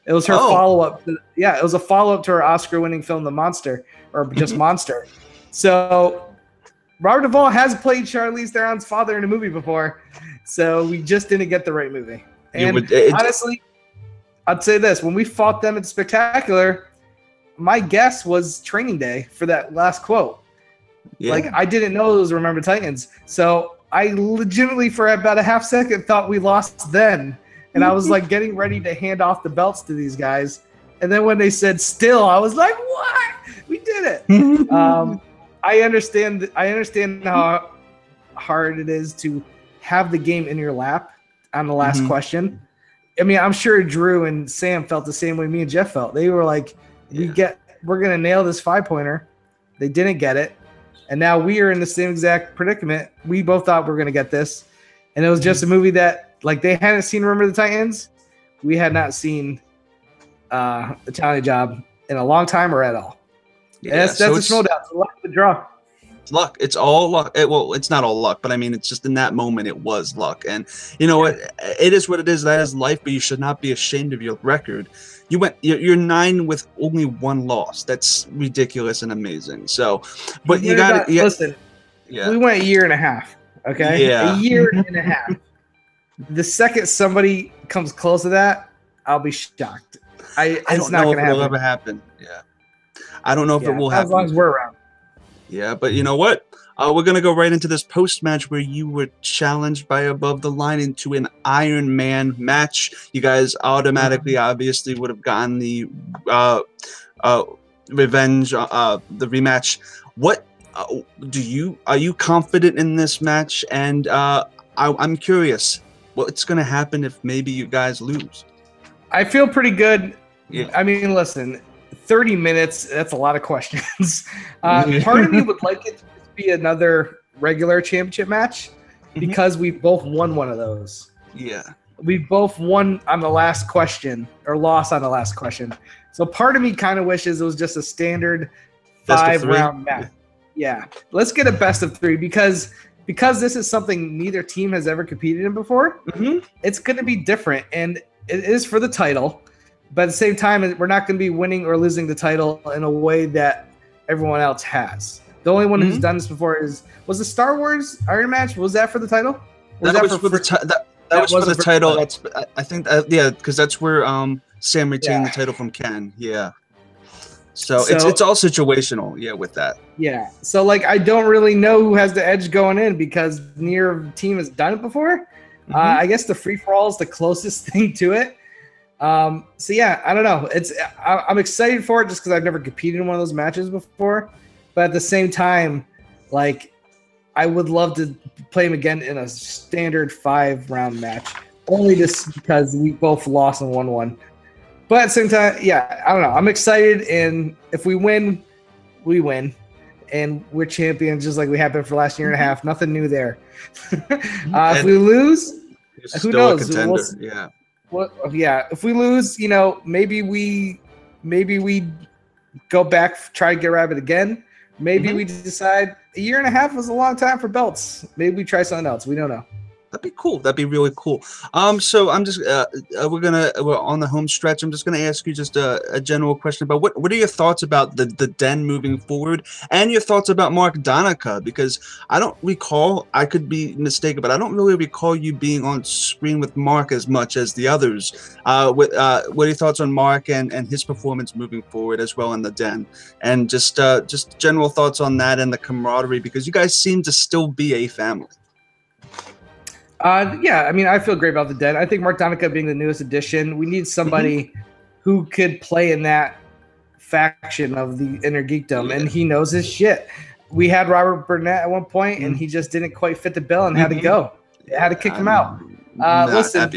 Speaker 5: It was her follow-up. It was a follow-up to her Oscar-winning film, The Monster, or just Monster. So Robert Duvall has played Charlize Theron's father in a movie before, so we just didn't get the right movie. And honestly, I'd say this. When we fought them at Spectacular, my guess was Training Day for that last quote. Like, I didn't know those Remember Titans. So I legitimately, for about a half second, thought we lost then. And I was like getting ready to hand off the belts to these guys. And then when they said still, I was like, what? We did it. I understand how hard it is to have the game in your lap on the last question. I mean, I'm sure Drew and Sam felt the same way me and Jeff felt. They were like, we're going to nail this 5-pointer. They didn't get it. And now we are in the same exact predicament. We both thought we were going to get this. And it was just a movie that, like, they hadn't seen Remember the Titans. We had not seen Italian Job in a long time or at all. Yeah, that's a Schmoedown. It's a luck to draw.
Speaker 4: It's luck. It's all luck. Well, it's not all luck, but I mean, it's just in that moment, it was luck. And you know what? It is what it is. That is life. But you should not be ashamed of your record. You're 9 with only 1 loss. That's ridiculous and amazing. So, but you got to
Speaker 5: listen. Yeah, we went a year and a half. Okay, a year and a half. The second somebody comes close to that, I'll be shocked.
Speaker 4: I don't know if it'll ever happen. Yeah, I don't know if it will happen.
Speaker 5: As long as we're around.
Speaker 4: Yeah, but you know what? We're going to go right into this post-match where you were challenged by Above the Line into an Iron Man match. You guys automatically, obviously, would have gotten the revenge, the rematch. What are you confident in this match? And I'm curious, what's going to happen if maybe you guys lose?
Speaker 5: I feel pretty good. Yeah. I mean, listen, 30 minutes, that's a lot of questions. Part of me would like it to be another regular championship match because we both won one of those.
Speaker 4: Yeah.
Speaker 5: We both won on the last question or lost on the last question. So part of me kind of wishes it was just a standard 5-round match. Yeah. Let's get a best of 3 because this is something neither team has ever competed in before. It's going to be different, and it is for the title. But at the same time, we're not going to be winning or losing the title in a way that everyone else has. The only one who's done this before was the Star Wars Iron match. Was that for the title?
Speaker 4: That was for the title. That's, I think, because that's where Sam retained the title from Ken. Yeah. So it's all situational. Yeah, with that.
Speaker 5: Yeah. So like, I don't really know who has the edge going in because neither team has done it before. I guess the free for all is the closest thing to it. So yeah, I don't know. I'm excited for it just because I've never competed in one of those matches before. But at the same time, like, I would love to play him again in a standard 5-round match, only just because we both lost and won one. But at the same time, yeah, I don't know. I'm excited, and if we win, we win, and we're champions just like we have been for the last year and a half. Nothing new there. If we lose, who knows? Well, yeah, if we lose, maybe we go back, try to get Rabbit again. Maybe we decide a year and a half was a long time for belts. Maybe we try something else. We don't know.
Speaker 4: That'd be cool. That'd be really cool. So I'm just we're on the home stretch. I'm just gonna ask you just a general question about what are your thoughts about the Den moving forward, and your thoughts about Mark Donica, because I don't recall, I could be mistaken, but I don't really recall you being on screen with Mark as much as the others. What are your thoughts on Mark and his performance moving forward as well in the Den, and just general thoughts on that and the camaraderie, because you guys seem to still be a family.
Speaker 5: Yeah, I mean, I feel great about the Den. I think Mark Donica being the newest addition, we need somebody who could play in that faction of the inner geekdom, and he knows his shit. We had Robert Burnett at one point, and he just didn't quite fit the bill and had to go. They had to kick him out. Listen,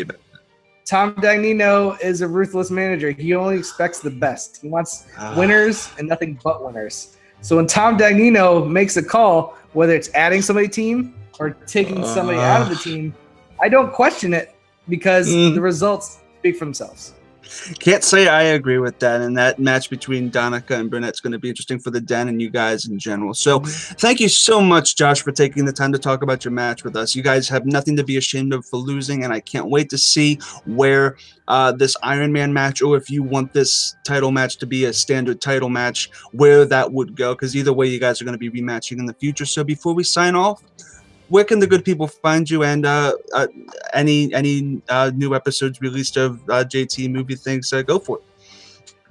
Speaker 5: Tom Dagnino is a ruthless manager. He only expects the best. He wants winners and nothing but winners. So when Tom Dagnino makes a call, whether it's adding somebody team or taking somebody out of the team, I don't question it, because the results speak for themselves.
Speaker 4: Can't say I agree with that, and that match between Donica and Burnett's going to be interesting for the Den and you guys in general. So thank you so much, Josh, for taking the time to talk about your match with us. You guys have nothing to be ashamed of for losing, and I can't wait to see where this Iron Man match, or if you want this title match to be a standard title match, where that would go, because either way you guys are going to be rematching in the future. So before we sign off, where can the good people find you, and any new episodes released of JTE Movie Thinks? Go for it.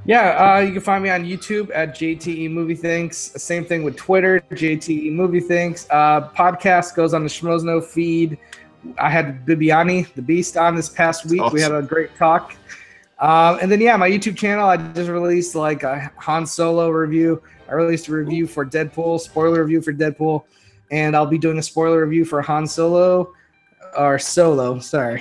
Speaker 5: Yeah, you can find me on YouTube at JTE Movie Thinks. Same thing with Twitter, JTE Movie Thinks. Podcast goes on the Schmoedown feed. I had Bibiani, the Beast, on this past week. Awesome. We had a great talk. And then, yeah, my YouTube channel, I just released like a Han Solo review. I released a review for Deadpool, spoiler review for Deadpool. And I'll be doing a spoiler review for Han Solo, sorry,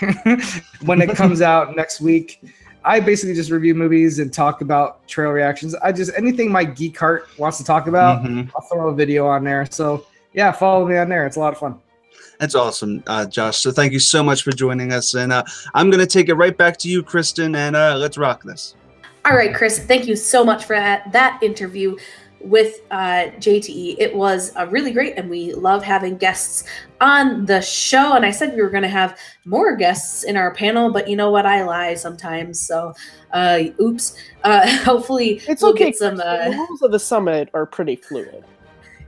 Speaker 5: when it comes out next week. I basically just review movies and talk about trail reactions. Anything my geek heart wants to talk about, I'll throw a video on there. So yeah, follow me on there. It's a lot of fun.
Speaker 4: That's awesome, Josh. So thank you so much for joining us. And I'm going to take it right back to you, Kristen, and let's rock this.
Speaker 1: All right, Chris, thank you so much for that interview with JTE. It was really great, and we love having guests on the show. And I said we were going to have more guests in our panel, but you know what? I lie sometimes. So, oops. Hopefully,
Speaker 2: we'll get some. The rules of the summit are pretty fluid.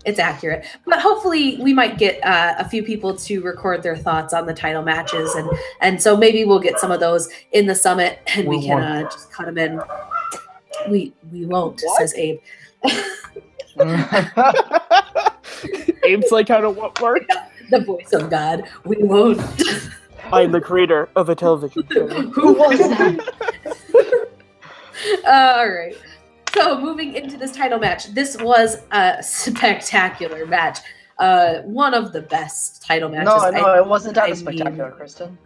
Speaker 1: It's accurate, but hopefully we might get a few people to record their thoughts on the title matches, and so maybe we'll get some of those in the summit, and we can just cut them in. We won't, says Abe.
Speaker 2: Abe's like, I don't want work.
Speaker 1: The voice of God. We won't.
Speaker 2: I'm the creator of a television show.
Speaker 1: Who was that? All right. So moving into this title match, this was a spectacular match. One of the best title matches.
Speaker 3: No, it wasn't that spectacular, Kristen.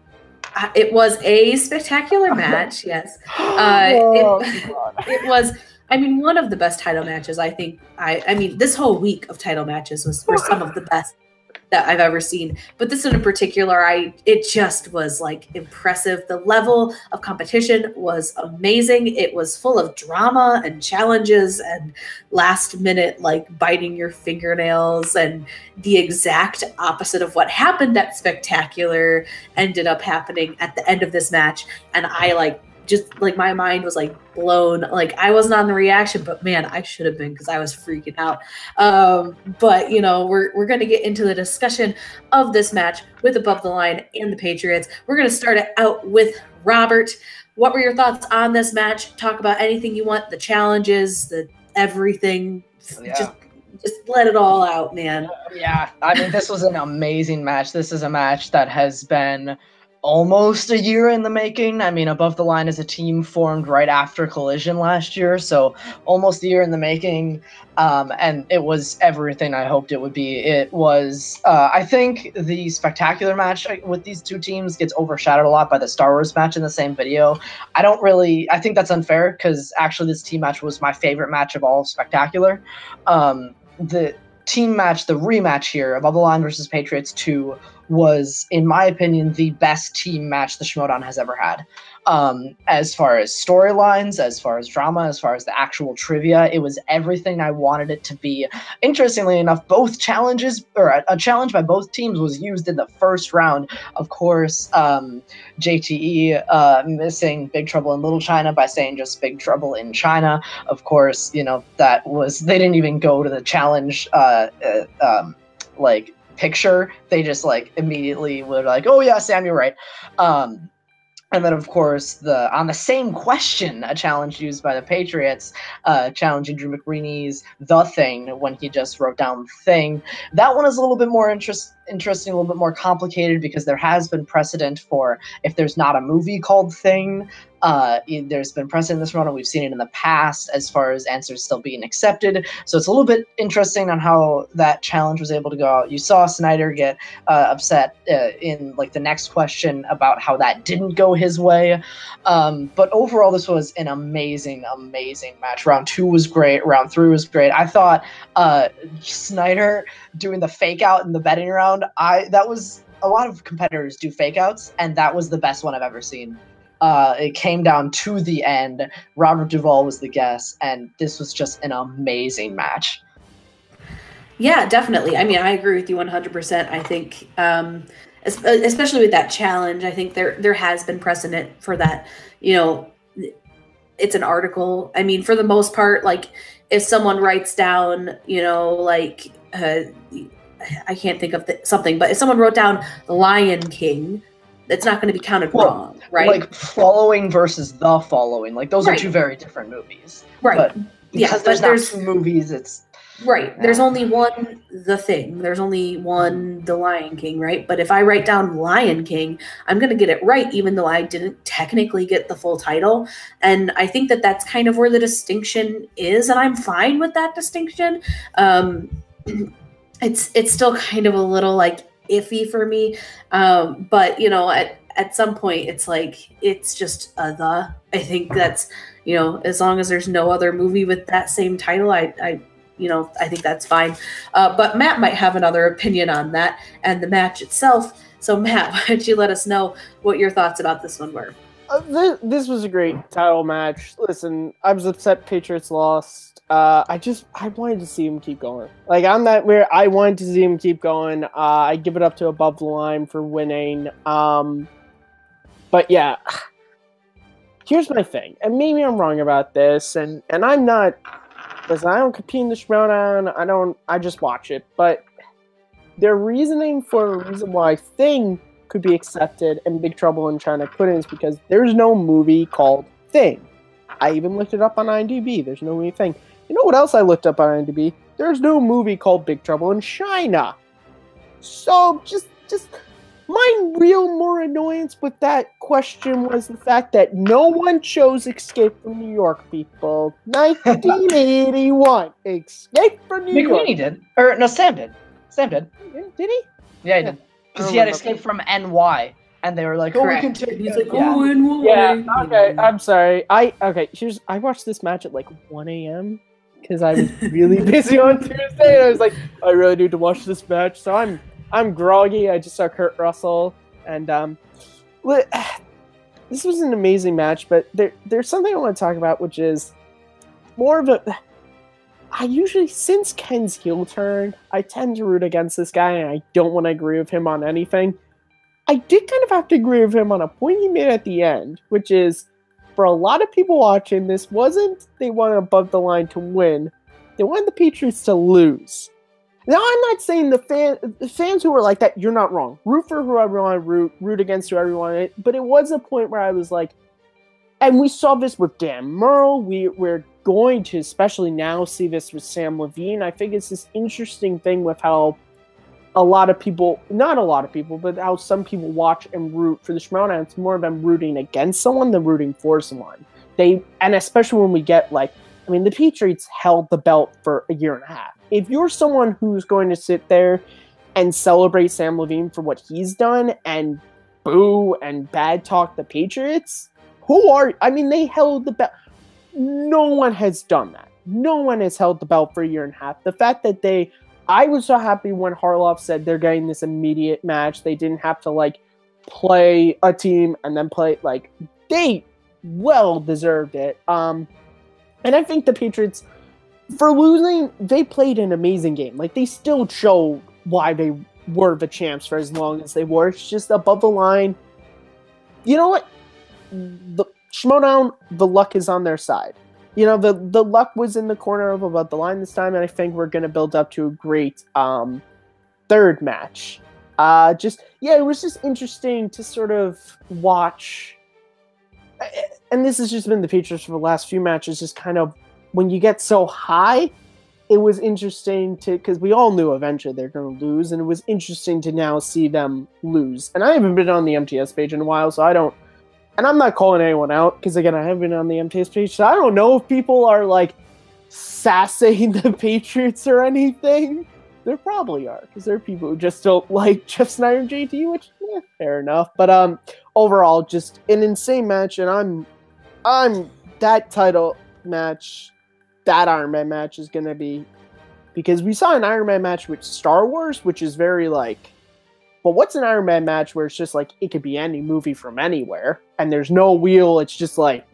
Speaker 1: It was a spectacular match, yes. It was, I mean, one of the best title matches, I think. I mean, this whole week of title matches were some of the best that I've ever seen. But this one in particular, it just was like impressive. The level of competition was amazing. It was full of drama and challenges and last minute like biting your fingernails, and the exact opposite of what happened at Spectacular ended up happening at the end of this match. And I just like my mind was like blown. Like I wasn't on the reaction, but man, I should have been, because I was freaking out. But you know, we're going to get into the discussion of this match with Above the Line and the Patriots. We're going to start it out with Robert. What were your thoughts on this match? Talk about anything you want, the challenges, the everything. Yeah. Just let it all out, man.
Speaker 3: Yeah, I mean, this was an amazing match. This is a match that has been almost a year in the making. I mean, Above the Line is a team formed right after Collision last year, so almost a year in the making, and it was everything I hoped it would be. It was, I think the Spectacular match with these two teams gets overshadowed a lot by the Star Wars match in the same video. I think that's unfair, because actually this team match was my favorite match of all of Spectacular. The team match, the rematch here, Above the Line versus Patriots 2, was, in my opinion, the best team match the Schmoedown has ever had. As far as storylines, as far as drama, as far as the actual trivia, it was everything I wanted it to be. Interestingly enough, both challenges, or a challenge by both teams, was used in the first round. Of course, JTE missing Big Trouble in Little China by saying just Big Trouble in China. Of course, you know, that was, they didn't even go to the challenge like picture. They just like immediately were like, oh yeah, Sam, you're right. And then, of course, on the same question, a challenge used by the Patriots, challenging Drew McReaney's The Thing when he just wrote down Thing. That one is a little bit more interesting, a little bit more complicated, because there has been precedent for, if there's not a movie called Thing, there's been precedent in this run, and we've seen it in the past as far as answers still being accepted. So it's a little bit interesting on how that challenge was able to go out. You saw Snyder get upset in like the next question about how that didn't go his way. But overall, this was an amazing, amazing match. Round 2 was great. Round 3 was great. I thought Snyder doing the fake out in the betting round, that was, a lot of competitors do fake outs, and that was the best one I've ever seen. It came down to the end. Robert Duvall was the guest, and this was just an amazing match.
Speaker 1: Yeah, definitely. I mean, I agree with you 100%. I think, especially with that challenge, I think there has been precedent for that. You know, it's an article. I mean, for the most part, like if someone writes down, you know, like I can't think of something, but if someone wrote down The Lion King, it's not going to be counted wrong, right?
Speaker 3: Like Following versus The Following, like those are two very different movies,
Speaker 1: right?
Speaker 3: But because there's two movies, it's
Speaker 1: right. There's only one The Thing. There's only one The Lion King, right? But if I write down Lion King, I'm going to get it right, even though I didn't technically get the full title. And I think that that's kind of where the distinction is, and I'm fine with that distinction. It's still kind of a little like iffy for me, but you know, at some point it's like, it's just I think that's, you know, as long as there's no other movie with that same title, I you know, I think that's fine. But Matt might have another opinion on that and the match itself. So Matt, why don't you let us know what your thoughts about this one were?
Speaker 2: This was a great title match. Listen, I was upset Patriots lost. I wanted to see him keep going. Like, I'm that where I wanted to see him keep going. I give it up to Above the Line for winning. But yeah, here's my thing, and maybe I'm wrong about this, and I'm not, because I don't compete in the Schmoedown. I just watch it. But their reasoning for the reason why Thing could be accepted and Big Trouble in China couldn't is because there's no movie called Thing. I even looked it up on IMDb. There's no movie Thing. You know what else I looked up on IMDb? There's no movie called Big Trouble in China. So just my real more annoyance with that question was the fact that no one chose Escape from New York, people. 1981. Escape from New York.
Speaker 3: McReaney did. Or no, Sam did. Sam did.
Speaker 2: Did he?
Speaker 3: Yeah, he did. Because he had Escape from NY. And they were like, oh, we can take
Speaker 1: He's like, oh, NY.
Speaker 2: Yeah, okay, I'm sorry. I watched this match at like 1 a.m. because I was really busy on Tuesday, and I was like, I really need to watch this match. So I'm groggy. I just saw Kurt Russell, and this was an amazing match. But there's something I want to talk about, which is more of a. I usually, since Ken's heel turn, I tend to root against this guy, and I don't want to agree with him on anything. I did kind of have to agree with him on a point he made at the end, which is, for a lot of people watching, this wasn't they wanted Above the Line to win. They wanted the Patriots to lose. Now, I'm not saying the fans who were like that, you're not wrong. Root for whoever you want to root against whoever you want to, but it was a point where I was like, and we saw this with Dan Murrell, we're going to, especially now, see this with Sam Levine. I think it's this interesting thing with how a lot of people, not a lot of people, but how some people watch and root for the Schmoedown. It's more of them rooting against someone than rooting for someone. And especially when we get like, I mean, the Patriots held the belt for a year and a half. If you're someone who's going to sit there and celebrate Sam Levine for what he's done and boo and bad talk the Patriots, they held the belt. No one has done that. No one has held the belt for a year and a half. The fact that they I was so happy when Harloff said they're getting this immediate match. They didn't have to like play a team and then play like they well deserved it. And I think the Patriots, for losing, they played an amazing game. Like they still showed why they were the champs for as long as they were. It's just above the line. You know what? The Schmoedown, the luck is on their side. You know, the luck was in the corner of above the line this time, and I think we're going to build up to a great third match. It was just interesting to sort of watch. And this has just been the Patriots for the last few matches, just kind of when you get so high, it was interesting because we all knew eventually they're going to lose, and it was interesting to now see them lose. And I haven't been on the MTS page in a while, so I don't. And I'm not calling anyone out, because again, I haven't been on the MTS page, so I don't know if people are like sassing the Patriots or anything. There probably are, because there are people who just don't like Jeff Snyder and JTE, which fair enough. But overall, just an insane match, and I'm that title match, that Iron Man match is gonna be, because we saw an Iron Man match with Star Wars, which is very like. But what's an Iron Man match where it's just like, it could be any movie from anywhere, and there's no wheel, it's just like,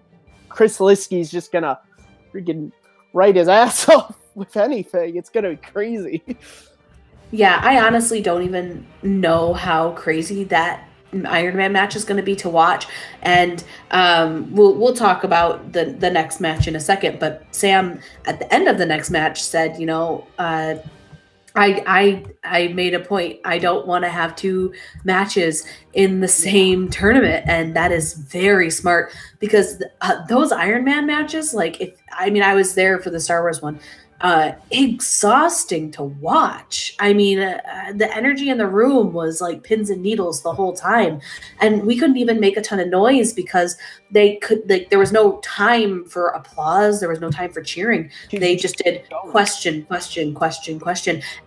Speaker 2: Chris Liskey's just gonna freaking write his ass off with anything. It's gonna be crazy.
Speaker 1: Yeah, I honestly don't even know how crazy that Iron Man match is going to be to watch, and we'll talk about the next match in a second. But Sam, at the end of the next match, said, you know, I made a point. I don't want to have two matches in the same tournament, and that is very smart, because those Iron Man matches, like I was there for the Star Wars one, exhausting to watch. I mean, the energy in the room was like pins and needles the whole time, and we couldn't even make a ton of noise because there was no time for applause, there was no time for cheering. They just did question,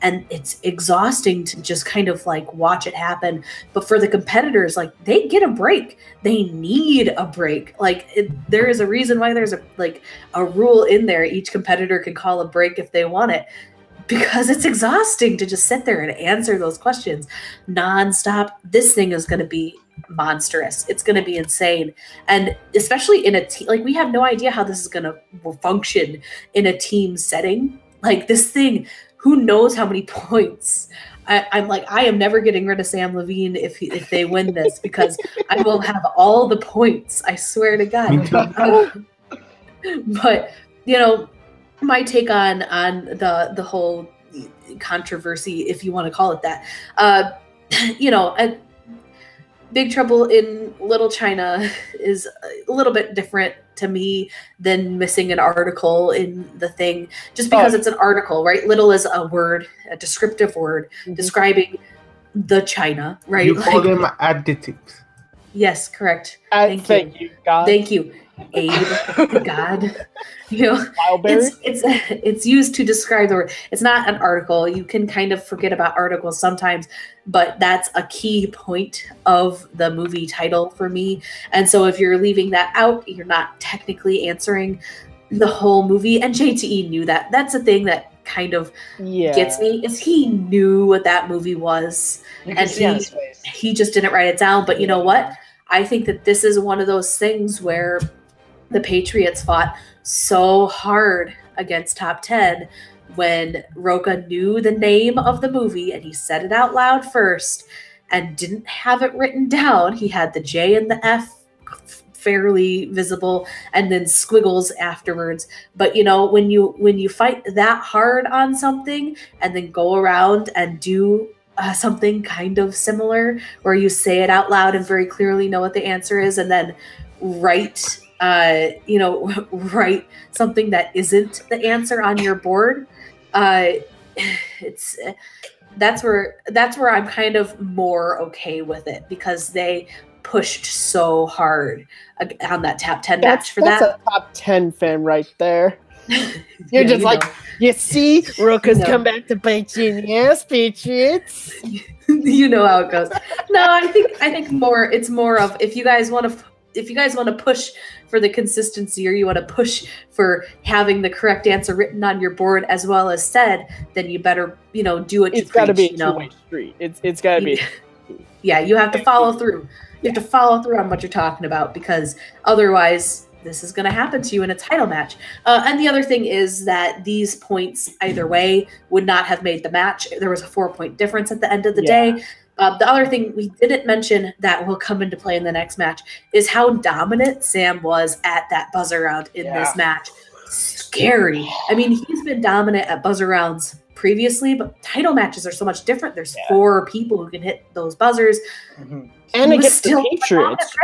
Speaker 1: and it's exhausting to just kind of like watch it happen. But for the competitors, like, they get a break. They need a break. Like, there is a reason why there's a rule in there. Each competitor can call a break if they want it, because it's exhausting to just sit there and answer those questions nonstop. This thing is going to be monstrous. It's going to be insane. And especially in a team, like, we have no idea how this is going to function in a team setting. Like, this thing, who knows how many points. I'm like, I am never getting rid of Sam Levine if they win this, because I will have all the points. I swear to God. But, you know, my take on the whole controversy, if you want to call it that, you know, Big Trouble in Little China is a little bit different to me than missing an article in the thing, just because it's an article, right? Little is a word, a descriptive word describing the China, right?
Speaker 6: You call them adjectives.
Speaker 1: Yes, correct. Thank you, God. Thank you, Abe. God. You know, it's used to describe the word. It's not an article. You can kind of forget about articles sometimes, but that's a key point of the movie title for me. And so if you're leaving that out, you're not technically answering the whole movie. And JTE knew that. That's the thing that kind of gets me, is he knew what that movie was, and he just didn't write it down. But you know what? I think that this is one of those things where the Patriots fought so hard against Top 10 when Roca knew the name of the movie and he said it out loud first and didn't have it written down. He had the J and the F fairly visible and then squiggles afterwards. But you know, when you fight that hard on something and then go around and do something kind of similar where you say it out loud and very clearly know what the answer is, and then write something that isn't the answer on your board, that's where I'm kind of more okay with it, because they pushed so hard on that top 10 match for that.
Speaker 2: That's a top 10 fan right there. You're just like, you see, Roca's come back to bite you in the ass, Patriots.
Speaker 1: You know how it goes. No, I think it's more of, if you guys want to if you guys want to push for the consistency, or you want to push for having the correct answer written on your board as well as said, then you better, do what you preach.
Speaker 2: It's got to be a two-way street. It's got to be.
Speaker 1: Yeah, you have to follow through. You have to follow through on what you're talking about, because otherwise this is going to happen to you in a title match. And the other thing is that these points either way would not have made the match. There was a 4-point difference at the end of the day. The other thing we didn't mention that will come into play in the next match is how dominant Sam was at that buzzer round in this match. Scary. I mean, he's been dominant at buzzer rounds previously, but title matches are so much different. There's 4 people who can hit those buzzers.
Speaker 2: And against the Patriots.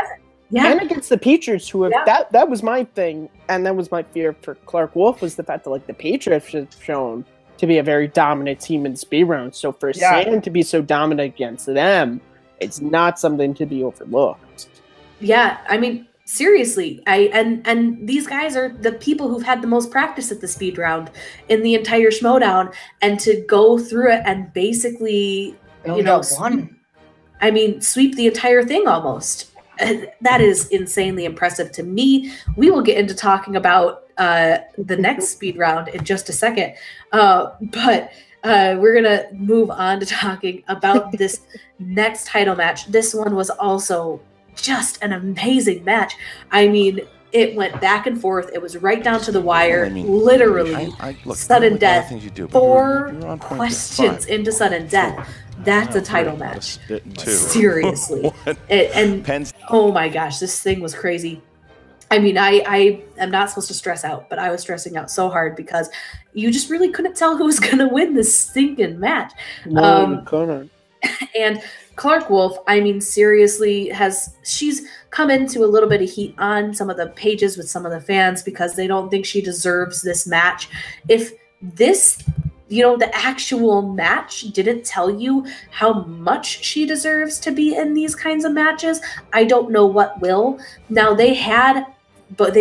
Speaker 1: Yeah.
Speaker 2: And against the Patriots, who have that was my thing, and that was my fear for Clark Wolf, was the fact that like the Patriots have shown to be a very dominant team in speed round. So for Sam to be so dominant against them, it's not something to be overlooked.
Speaker 1: Yeah, I mean, seriously, and these guys are the people who've had the most practice at the speed round in the entire Schmoedown, and to go through it and basically, sweep the entire thing almost. That is insanely impressive to me. We will get into talking about the next speed round in just a second. But we're going to move on to talking about this next title match. This one was also just an amazing match. I mean, it went back and forth. It was right down to the wire, literally. Sudden death. 4 questions into sudden death. That's a title match. Seriously. And oh my gosh, this thing was crazy. I mean, I am not supposed to stress out, but I was stressing out so hard because you just really couldn't tell who was going to win this stinking match.
Speaker 2: No, you couldn't.
Speaker 1: And Clark Wolf, I mean, seriously, she's come into a little bit of heat on some of the pages with some of the fans because they don't think she deserves this match. If this, the actual match didn't tell you how much she deserves to be in these kinds of matches, I don't know what will. Now, they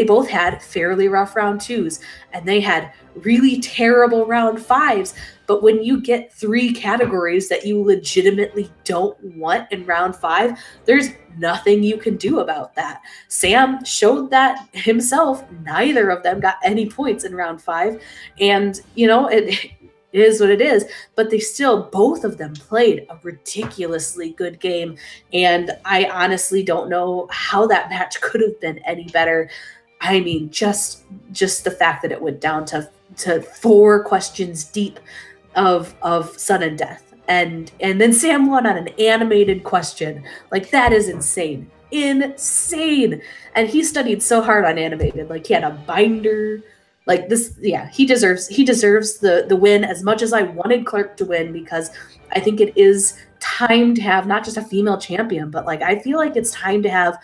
Speaker 1: both had fairly rough round 2s, and they had really terrible round 5s. But when you get 3 categories that you legitimately don't want in round 5, there's nothing you can do about that. Sam showed that himself. Neither of them got any points in round 5. And, it is what it is. But they still, both of them played a ridiculously good game. And I honestly don't know how that match could have been any better. I mean, just the fact that it went down to 4 questions deep of sudden death, and then Sam won on an animated question. Like, that is insane. And he studied so hard on animated. Like, he had a binder. Like this, he deserves the win as much as I wanted Clark to win, because I think it is time to have not just a female champion, but like I feel like it's time to have,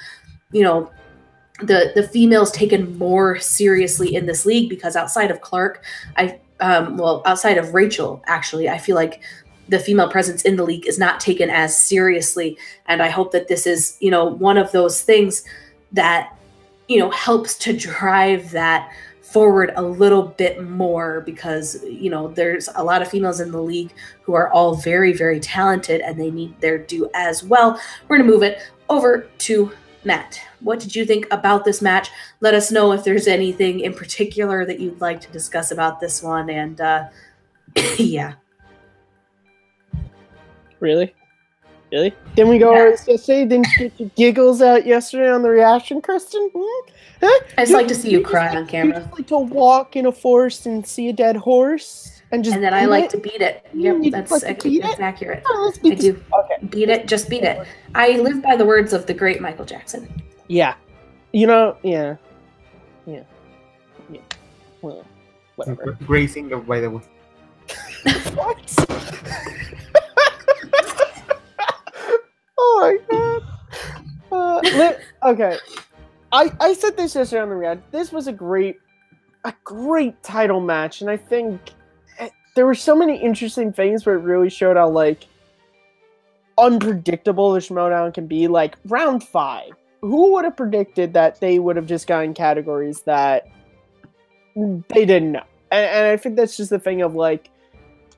Speaker 1: the females taken more seriously in this league, because outside of Clark, outside of Rachel, actually, I feel like the female presence in the league is not taken as seriously. And I hope that this is, one of those things that, helps to drive that forward a little bit more, because, there's a lot of females in the league who are all very, very talented, and they need their due as well. We're going to move it over to Matt. What did you think about this match? Let us know if there's anything in particular that you'd like to discuss about this one. And yeah. Really? Didn't we go yesterday? Didn't you get your giggles out yesterday on the reaction, Kristen? Huh? I just like to see you cry on camera.
Speaker 2: You just like to walk in a forest and see a dead horse and then I like
Speaker 1: to beat it. Yep, that's accurate. Oh, I do. Okay. Beat it, just beat it. I live by the words of the great Michael Jackson.
Speaker 2: Yeah. Yeah. Well, whatever.
Speaker 6: Great singer, by the way.
Speaker 2: What? Oh my god. Okay. I said this yesterday on the React. This was a great title match, and I think there were so many interesting things where it really showed how like unpredictable the Schmoedown can be. Like round 5, who would have predicted that they would have just gotten categories that they didn't know? And I think that's just the thing of like,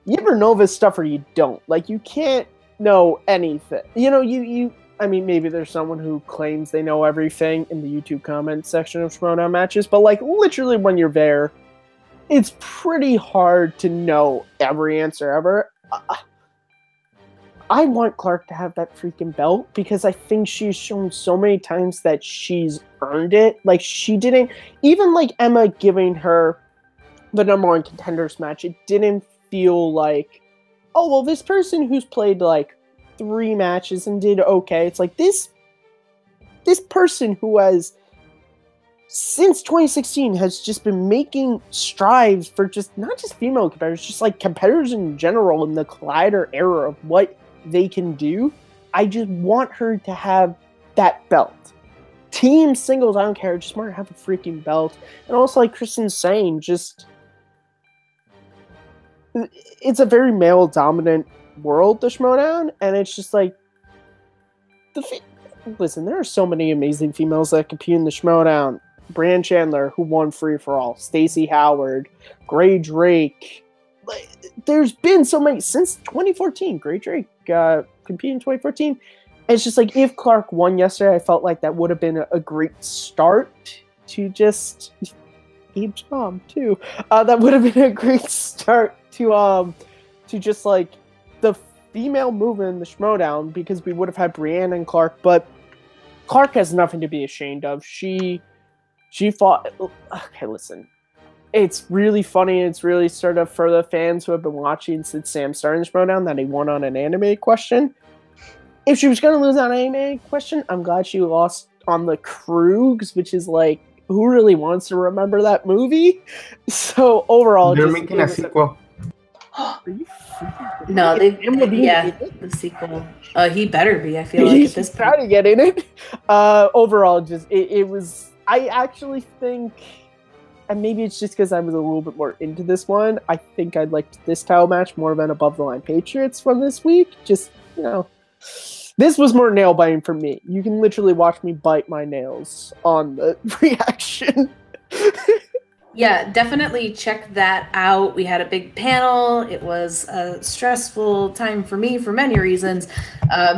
Speaker 2: you either know this stuff or you don't. Like, you can't know anything. I mean, maybe there's someone who claims they know everything in the YouTube comment section of Schmoedown matches, but like literally when you're there, it's pretty hard to know every answer ever. I want Clark to have that freaking belt because I think she's shown so many times that she's earned it. Like, she didn't, even like Emma giving her the #1 contenders match, it didn't feel like, oh, well, this person who's played like 3 matches and did okay. It's like this person who has, since 2016, has just been making strides for just, not just female competitors, just like competitors in general in the Collider era of what they can do. I just want her to have that belt. Team singles, I don't care. I just want her to have a freaking belt. And also, like Kristen's saying, just it's a very male-dominant world, the Schmoedown, and it's just like listen, there are so many amazing females that compete in the Schmoedown. Brand Chandler, who won Free for All, Stacey Howard, Gray Drake. There's been so many since 2014. Gray Drake competed in 2014. And it's just like, if Clark won yesterday, I felt like that would have been a great start to just Abe's mom too. That would have been a great start to just like the female movement in the Schmoedown, because we would have had Brianna and Clark, but Clark has nothing to be ashamed of. She fought. Okay, listen. It's really funny. It's really sort of for the fans who have been watching since Sam started the Schmoedown that he won on an anime question. If she was going to lose on an anime question, I'm glad she lost on the Krugs, which is like, who really wants to remember that movie? So overall,
Speaker 6: they're making a sequel.
Speaker 1: No, the sequel. He better be. I feel like at this point,
Speaker 2: trying to get in it. Overall, just it was. I actually think, and maybe it's just because I was a little bit more into this one, I think I liked this title match more than Above the Line Patriots from this week. Just, you know, this was more nail biting for me. You can literally watch me bite my nails on the reaction.
Speaker 1: Yeah, definitely check that out. We had a big panel. It was a stressful time for me for many reasons,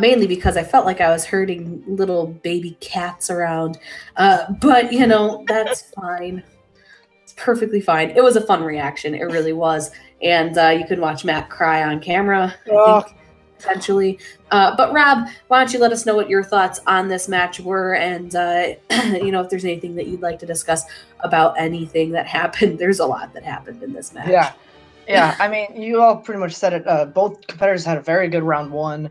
Speaker 1: mainly because I felt like I was herding little baby cats around. But, you know, that's fine. It's perfectly fine. It was a fun reaction. It really was. And you could watch Matt cry on camera, I think, potentially. But Rob, why don't you let us know what your thoughts on this match were, and you know, if there's anything that you'd like to discuss about anything that happened. There's a lot that happened in this match.
Speaker 3: Yeah. I mean, you all pretty much said it. Both competitors had a very good round 1,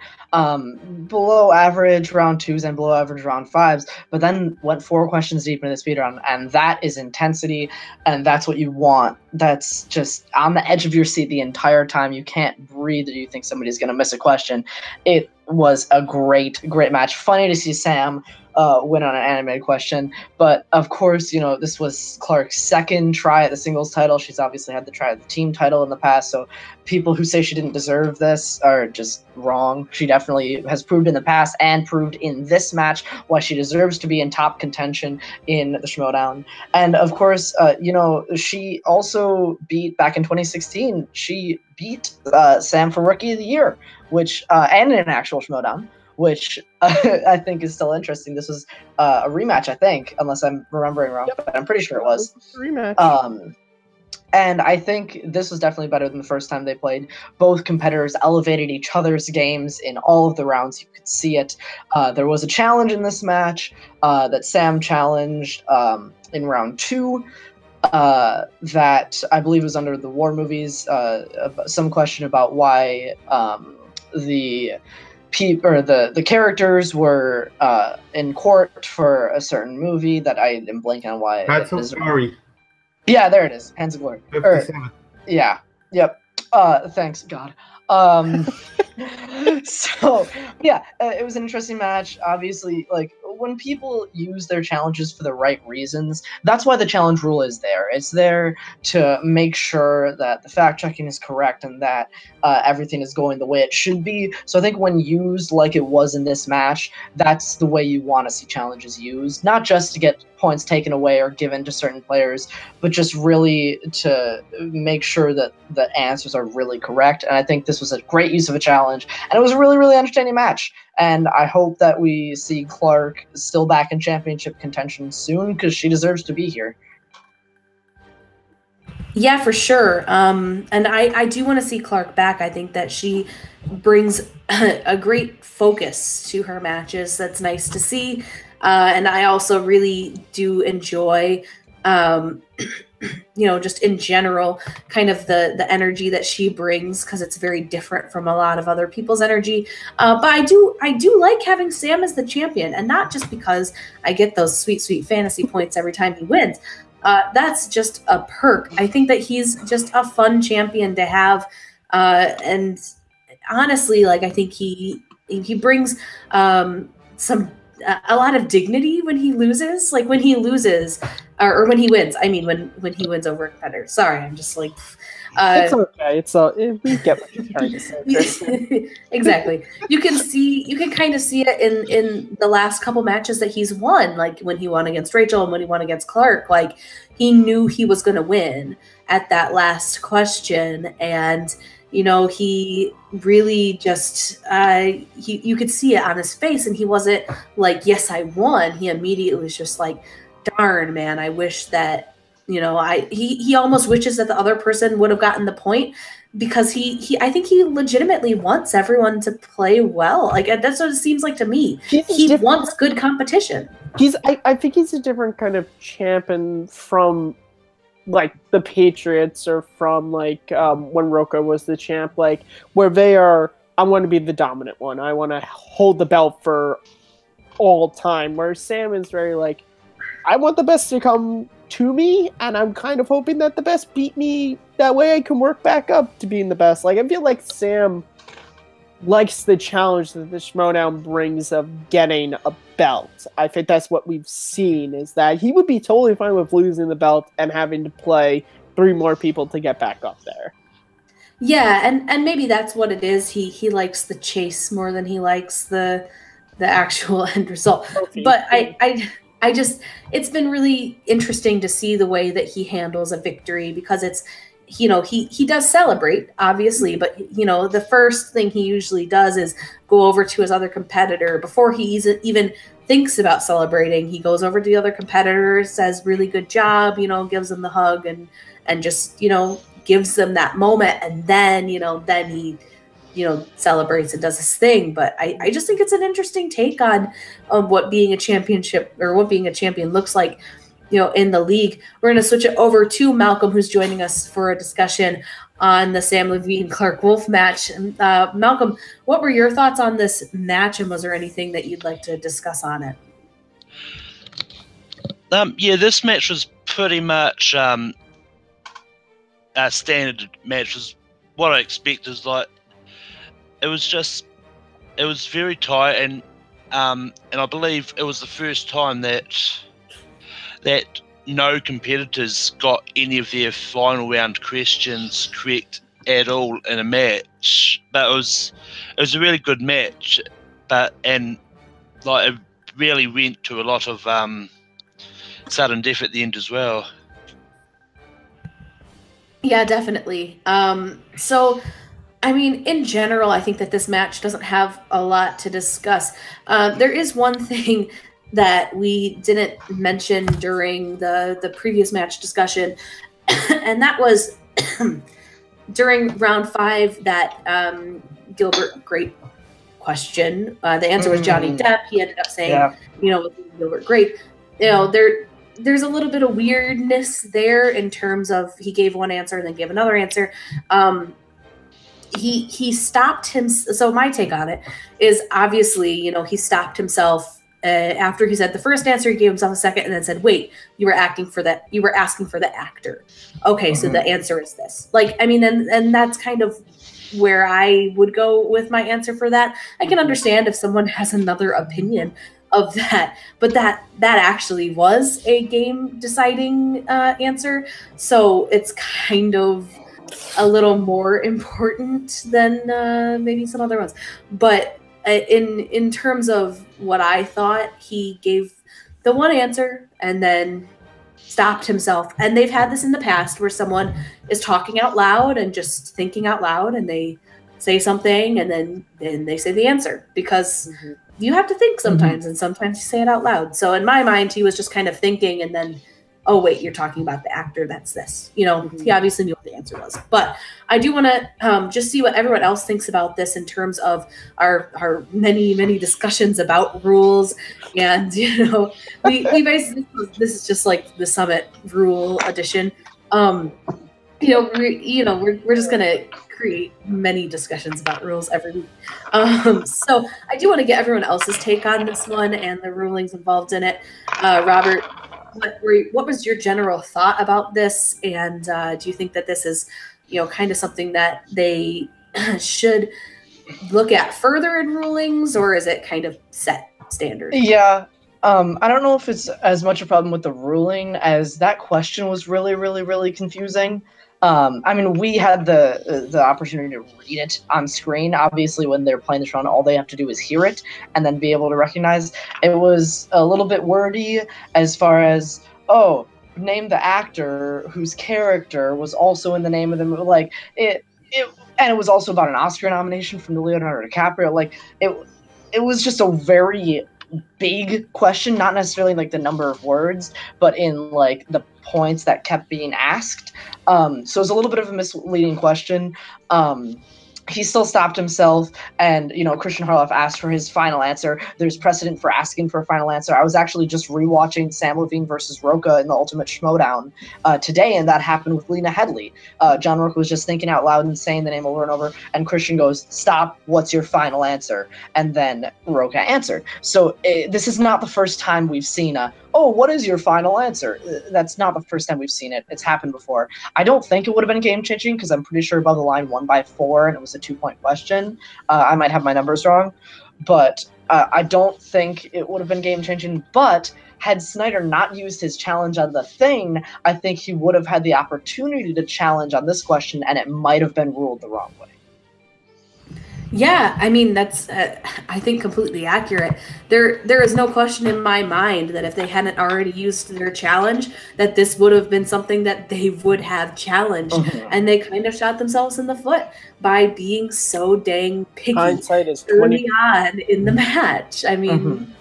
Speaker 3: below average round 2s, and below average round 5s, but then went 4 questions deep into the speed round, and that is intensity, and that's what you want. That's just on the edge of your seat the entire time. You can't breathe if you think somebody's going to miss a question. It was a great match. Funny to see Sam win on an animated question, but of course, you know, this was Clark's second try at the singles title. She's obviously had the try at the team title in the past, so people who say she didn't deserve this are just wrong. She definitely has proved in the past and proved in this match why she deserves to be in top contention in the Schmoedown. And of course, you know, she also beat, back in 2016, she beat Sam for Rookie of the Year, which and in an actual Schmoedown, which I think is still interesting. This was a rematch, I think, unless I'm remembering wrong, but I'm pretty sure it was.
Speaker 2: Rematch.
Speaker 3: And I think this was definitely better than the first time they played. Both competitors elevated each other's games in all of the rounds. You could see it. There was a challenge in this match that Sam challenged in round 2 that I believe was under the War movies. Some question about why the characters were in court for a certain movie that I am blanking on why.
Speaker 6: That's so sorry.
Speaker 3: Yeah, there it is. Hands of Glory.
Speaker 6: 57.
Speaker 3: Yeah. Yep. Thanks God. So yeah, it was an interesting match. Obviously, like, when people use their challenges for the right reasons, that's why the challenge rule is there. It's there to make sure that the fact checking is correct and that everything is going the way it should be. So I think when used like it was in this match, that's the way you want to see challenges used, not just to get points taken away or given to certain players, but just really to make sure that the answers are really correct. And I think this was a great use of a challenge, and it was a really, really entertaining match. And I hope that we see Clark still back in championship contention soon, because she deserves to be here.
Speaker 1: Yeah, for sure. And I do want to see Clark back. I think that she brings a great focus to her matches. That's nice to see. And I also really do enjoy, just in general, kind of the energy that she brings, because it's very different from a lot of other people's energy. But I do like having Sam as the champion, and not just because I get those sweet, sweet fantasy points every time he wins. That's just a perk. I think that he's just a fun champion to have, and honestly, like, I think he brings a lot of dignity when he loses. Like, when he loses, or when he wins. I mean, when he wins over a competitor. Sorry, I'm just like.
Speaker 2: It's okay. We get what you're trying to say.
Speaker 1: Exactly. You can kind of see it in the last couple matches that he's won, like when he won against Rachel and when he won against Clark. Like, he knew he was going to win at that last question, and he really just you could see it on his face, and he wasn't like, yes, I won. He immediately was just like, darn, man, I wish that. He almost wishes that the other person would have gotten the point, because I think he legitimately wants everyone to play well. Like, that's what it seems like to me. He wants good competition.
Speaker 2: I think he's a different kind of champion from, like, the Patriots, or from, like, when Roka was the champ, like, where they are, I want to be the dominant one. I want to hold the belt for all time. Where Sam is very like, I want the best to come to me, and I'm kind of hoping that the best beat me. That way I can work back up to being the best. Like, I feel like Sam likes the challenge that the Schmoedown brings of getting a belt. I think that's what we've seen, is that he would be totally fine with losing the belt and having to play 3 more people to get back up there.
Speaker 1: Yeah, and maybe that's what it is. He likes the chase more than he likes the actual end result. But I just, it's been really interesting to see the way that he handles a victory, because it's, he does celebrate, obviously, but, the first thing he usually does is go over to his other competitor. Before he even thinks about celebrating, he goes over to the other competitor, says, really good job, gives them the hug, and just, gives them that moment. And then, then he celebrates and does his thing. But I just think it's an interesting take on what being a championship, or what being a champion looks like, in the league. We're going to switch it over to Malcolm, who's joining us for a discussion on the Sam Levine Clark Wolf match. Malcolm, what were your thoughts on this match, and was there anything that you'd like to discuss on it?
Speaker 7: Yeah, this match was pretty much a standard match. Was what I expected. Like, it was very tight, and I believe it was the first time that no competitors got any of their final round questions correct at all in a match. But it was a really good match, and it really went to a lot of sudden death at the end as well.
Speaker 1: Yeah, definitely. So, I mean, in general, I think that this match doesn't have a lot to discuss. There is one thing that we didn't mention during the previous match discussion, and that was during round 5, that Gilbert Grape question. The answer was Johnny Depp. He ended up saying, Gilbert Grape. There's a little bit of weirdness there in terms of he gave one answer and then gave another answer. He stopped him. So my take on it is, obviously, he stopped himself after he said the first answer. He gave himself a second and then said, "Wait, you were asking for the actor. Okay, so the answer is this." Like, I mean, and that's kind of where I would go with my answer for that. I can understand if someone has another opinion of that, but that actually was a game deciding answer, so it's kind of a little more important than maybe some other ones. But in terms of what I thought, he gave the one answer and then stopped himself. And they've had this in the past where someone is talking out loud and just thinking out loud, and they say something and then they say the answer, because you have to think sometimes, and sometimes you say it out loud. So in my mind, he was just kind of thinking, and then, oh wait, you're talking about the actor, that's this. You know, he obviously knew what the answer was. But I do want to just see what everyone else thinks about this in terms of our many discussions about rules. And, you know, we basically, this is just like the Summit rule edition. You know, we're just gonna create many discussions about rules every week. So I do want to get everyone else's take on this one and the rulings involved in it. Robert, what was your general thought about this? And do you think that this is, you know, kind of something that they should look at further in rulings, or is it kind of set standard?
Speaker 3: Yeah. I don't know if it's as much a problem with the ruling as that question was really confusing. I mean, we had the opportunity to read it on screen. Obviously, when they're playing this round, all they have to do is hear it and then be able to recognize. It was a little bit wordy as far as, oh, name the actor whose character was also in the name of the movie. Like, and it was also about an Oscar nomination from Leonardo DiCaprio. Like, it was just a very big question, not necessarily like the number of words, but in like the points that kept being asked. So it was a little bit of a misleading question. He still stopped himself, and, you know, Christian Harloff asked for his final answer. There's precedent for asking for a final answer. I was actually just rewatching Sam Levine versus Roca in the Ultimate Schmoedown today, and that happened with Lena Headey. John Roca was just thinking out loud and saying the name over and over, and Christian goes, "Stop, what's your final answer?" And then Roca answered. So this is not the first time we've seen oh, what is your final answer? That's not the first time we've seen it. It's happened before. I don't think it would have been game-changing, because I'm pretty sure Above the Line won by 4, and it was a 2-point question. I might have my numbers wrong, but I don't think it would have been game-changing. But had Snyder not used his challenge on The Thing, I think he would have had the opportunity to challenge on this question, and it might have been ruled the wrong way.
Speaker 1: Yeah, I mean, that's, I think, completely accurate. There is no question in my mind that if they hadn't already used their challenge, that this would have been something that they would have challenged. And they kind of shot themselves in the foot by being so dang picky
Speaker 2: Hindsight is
Speaker 1: early on in the match. I mean,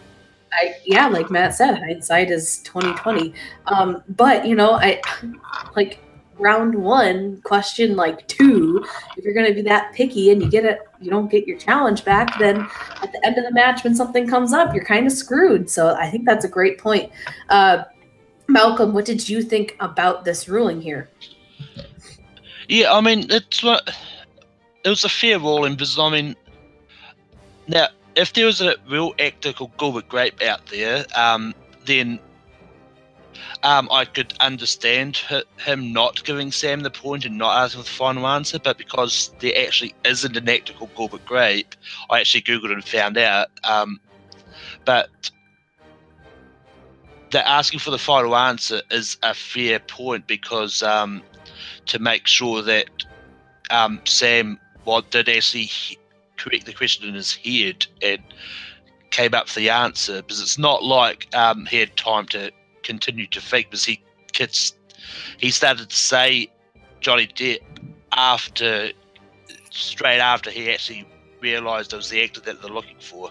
Speaker 1: yeah, like Matt said, hindsight is 2020. But, you know, like, round 1, question like 2, if you're going to be that picky and you don't get your challenge back, then at the end of the match, when something comes up, you're kind of screwed. So I think that's a great point. Malcolm, what did you think about this ruling here?
Speaker 7: Yeah, I mean, it was a fair ruling, because, I mean, now, if there was a real actor called Gilbert Grape out there, then I could understand him not giving Sam the point and not asking for the final answer, but because there actually isn't an actor called Gilbert Grape, I actually Googled it and found out. But that asking for the final answer is a fair point, because to make sure that Sam did actually correct the question in his head and came up with the answer, because it's not like he had time to continue to think, because he started to say Johnny Depp straight after he actually realised it was the actor that they're looking for.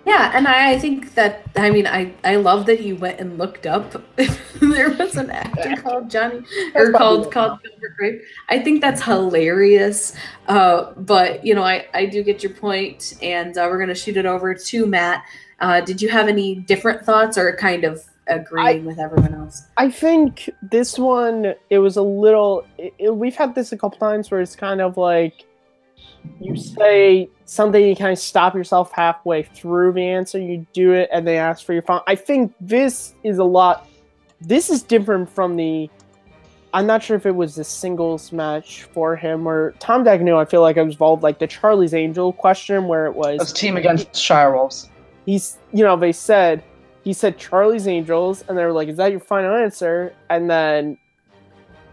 Speaker 1: Yeah, and I think that, I mean, I love that you went and looked up if there was an actor called Johnny, or called Gilbert Grape. I think that's hilarious. But, you know, I do get your point, and we're going to shoot it over to Matt. Did you have any different thoughts, or kind of agreeing with everyone else?
Speaker 2: I think this one, it was a little... we've had this a couple times where it's kind of like you say something, you kind of stop yourself halfway through the answer, you do it, and they ask for your final... I think this is a lot... This is different from the... I'm not sure if it was the singles match for him, or Tom Dagnall, I feel like I was involved, like the Charlie's Angel question, where it was
Speaker 3: team against Shirewolves.
Speaker 2: He's, you know, he said Charlie's Angels, and they were like, "Is that your final answer?" And then,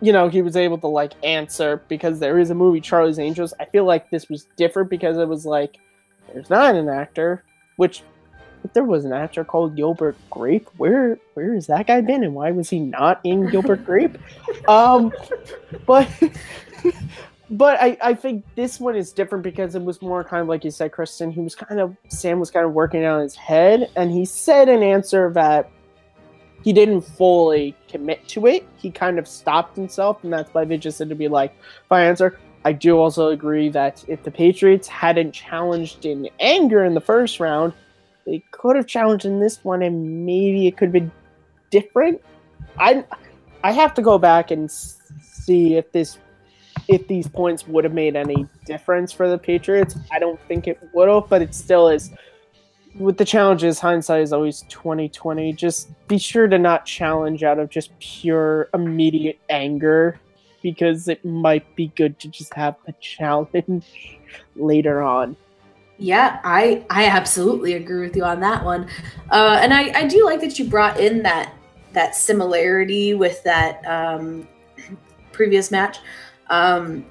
Speaker 2: you know, he was able to like answer, because there is a movie, Charlie's Angels. I feel like this was different because it was like, there's not an actor, which if there was an actor called Gilbert Grape, where has that guy been, and why was he not in Gilbert Grape? But But I think this one is different because it was more kind of like you said, Kristen. Sam was kind of working on his head, and he said an answer that he didn't fully commit to it. He kind of stopped himself, and that's why they just said to be like, my answer. I do also agree that if the Patriots hadn't challenged in anger in the first round, they could have challenged in this one, and maybe it could have been different. I have to go back and see if these points would have made any difference for the Patriots. I don't think it would have, but it still is. With the challenges, hindsight is always 20/20. Just be sure to not challenge out of just pure immediate anger, because it might be good to just have a challenge later on.
Speaker 1: Yeah, I absolutely agree with you on that one. And I do like that you brought in that similarity with that previous match. Because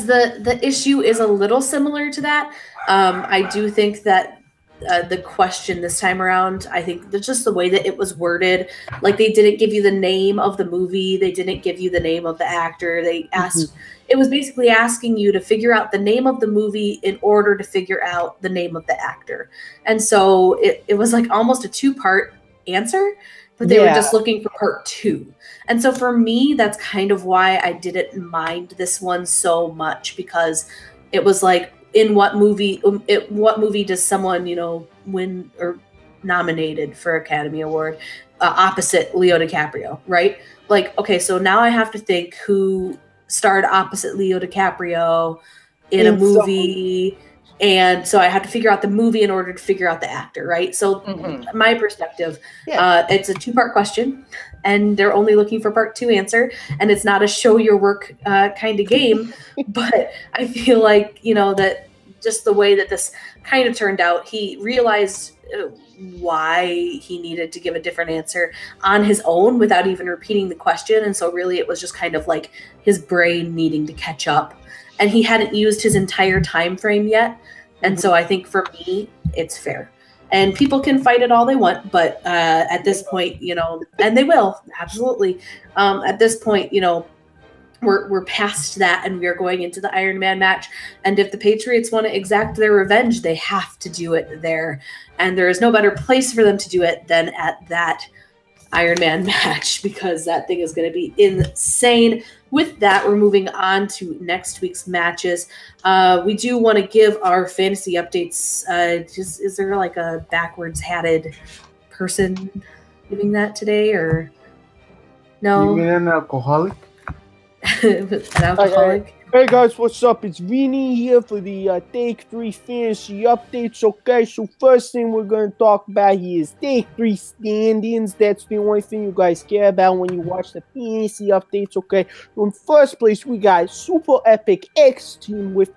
Speaker 1: the issue is a little similar to that. I do think that the question this time around, I think that's just the way that it was worded. Like, they didn't give you the name of the movie. They didn't give you the name of the actor. They asked, it was basically asking you to figure out the name of the movie in order to figure out the name of the actor. And so it was like almost a 2-part answer, but they were just looking for part 2. And so for me, that's kind of why I didn't mind this one so much, because it was like, in what movie does someone, win or nominated for Academy Award opposite Leo DiCaprio, right? Like, okay, so now I have to think who starred opposite Leo DiCaprio in a movie. And so I have to figure out the movie in order to figure out the actor, right? So my perspective, it's a 2-part question, and they're only looking for part 2 answer, and it's not a show your work kind of game. But I feel like, that just the way that this kind of turned out, he realized why he needed to give a different answer on his own without even repeating the question. And so really it was just kind of like his brain needing to catch up. And he hadn't used his entire time frame yet. And so I think for me, it's fair. And people can fight it all they want, but at this point, and they will, absolutely. At this point, we're past that, and we are going into the Iron Man match. And if the Patriots want to exact their revenge, they have to do it there. And there is no better place for them to do it than at that Iron Man match, because that thing is going to be insane. With that, we're moving on to next week's matches. We do want to give our fantasy updates. Is there like a backwards hatted person giving that today, or no?
Speaker 6: You mean an alcoholic?
Speaker 1: An alcoholic?
Speaker 2: Hey guys, what's up? It's Vinny here for the Take 3 fantasy updates. Okay, so first thing we're going to talk about here is Take 3 standings. That's the only thing you guys care about when you watch the fantasy updates, okay? So in first place, we got Super Epic X Team with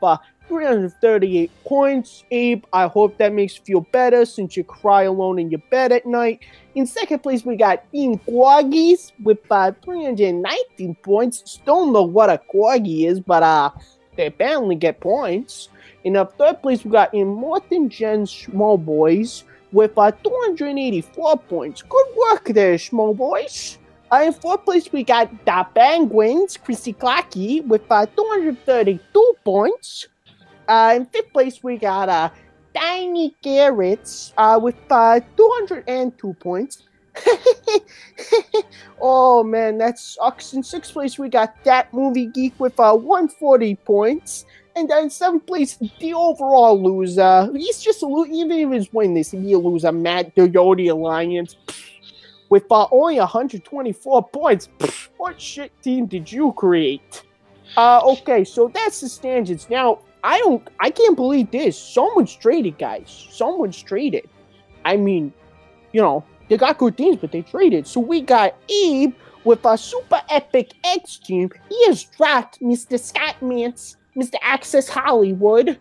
Speaker 2: 338 points. Abe, I hope that makes you feel better since you cry alone in your bed at night. In second place, we got Team Quaggies with 319 points. Still don't know what a Quaggy is, but they apparently get points. In third place, we got Immortan Jen's Schmo Boys with 284 points. Good work there, Schmo Boys. In fourth place, we got the Penguins, Chrissy Clacky, with 232 points. In fifth place, we got Tiny Carrots with 202 points. Oh, man, that sucks. In sixth place, we got That Movie Geek with 140 points. And then in seventh place, the overall loser. He's just a loser. Even if he's winning this, he's a loser. Matt Doyoti Alliance with only 124 points. What shit team did you create? Okay, so that's the standings. Now, I can't believe this. Someone's traded, guys. Someone's traded. I mean, they got good teams, but they traded. So we got Abe with a Super Epic X Team. He has dropped Mr. Scott Mance, Mr. Access Hollywood,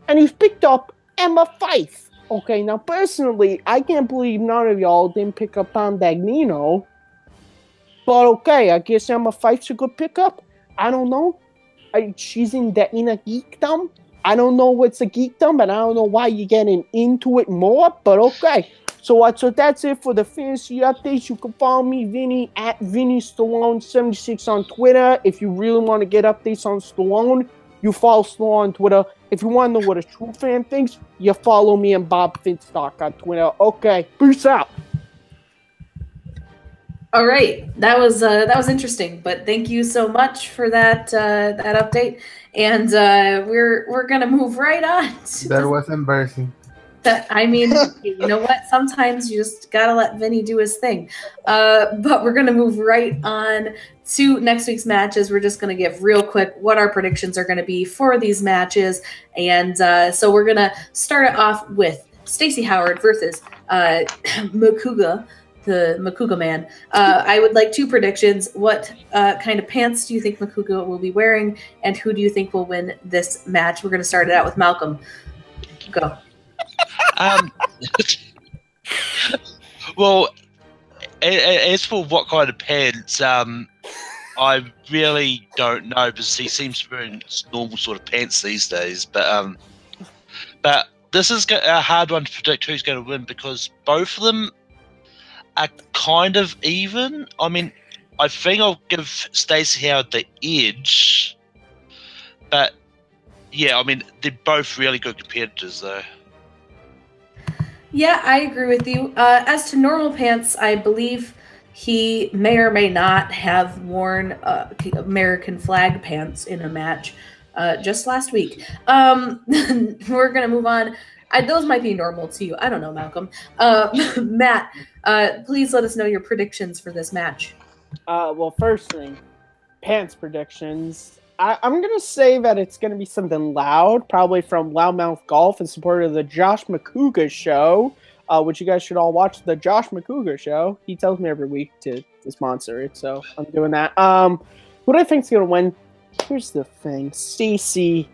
Speaker 2: and he's picked up Emma Fife. Okay, now personally, I can't believe none of y'all didn't pick up Tom Dagnino. But okay, I guess Emma Fife's a good pickup. I don't know. She's in a geekdom. I don't know what's a geekdom, and I don't know why you're getting into it more, but okay. So that's it for the fantasy updates. You can follow me, Vinny, at Vinny Stallone76 on Twitter. If you really want to get updates on Stallone, you follow Stallone on Twitter. If you want to know what a true fan thinks, you follow me and Bob Finstock on Twitter. Okay, peace out.
Speaker 1: All right, that was interesting, but thank you so much for that update, and we're gonna move right on.
Speaker 6: That was embarrassing.
Speaker 1: I mean, you know what? Sometimes you just gotta let Vinny do his thing. But we're gonna move right on to next week's matches. We're just gonna give real quick what our predictions are gonna be for these matches, and so we're gonna start it off with Stacey Howard versus Makuga. The Makuga man. I would like 2 predictions. What kind of pants do you think Makuga will be wearing, and who do you think will win this match? We're going to start it out with Malcolm. Go.
Speaker 7: Well, as for what kind of pants, I really don't know, because he seems to be wearing normal sort of pants these days. But this is a hard one to predict who's going to win, because both of them are kind of even. I mean, I think I'll give Stacey Howard the edge, but yeah, I mean, they're both really good competitors, though.
Speaker 1: Yeah, I agree with you. As to normal pants, I believe he may or may not have worn American flag pants in a match just last week. We're going to move on. Those might be normal to you. I don't know, Malcolm. Matt, please let us know your predictions for this match.
Speaker 2: Well, first thing, pants predictions. I'm going to say that it's going to be something loud, probably from Loudmouth Golf in support of the Josh Makuga Show, which you guys should all watch, the Josh Makuga Show. He tells me every week to sponsor it, so I'm doing that. Who do I think is going to win? Here's the thing. Stacey.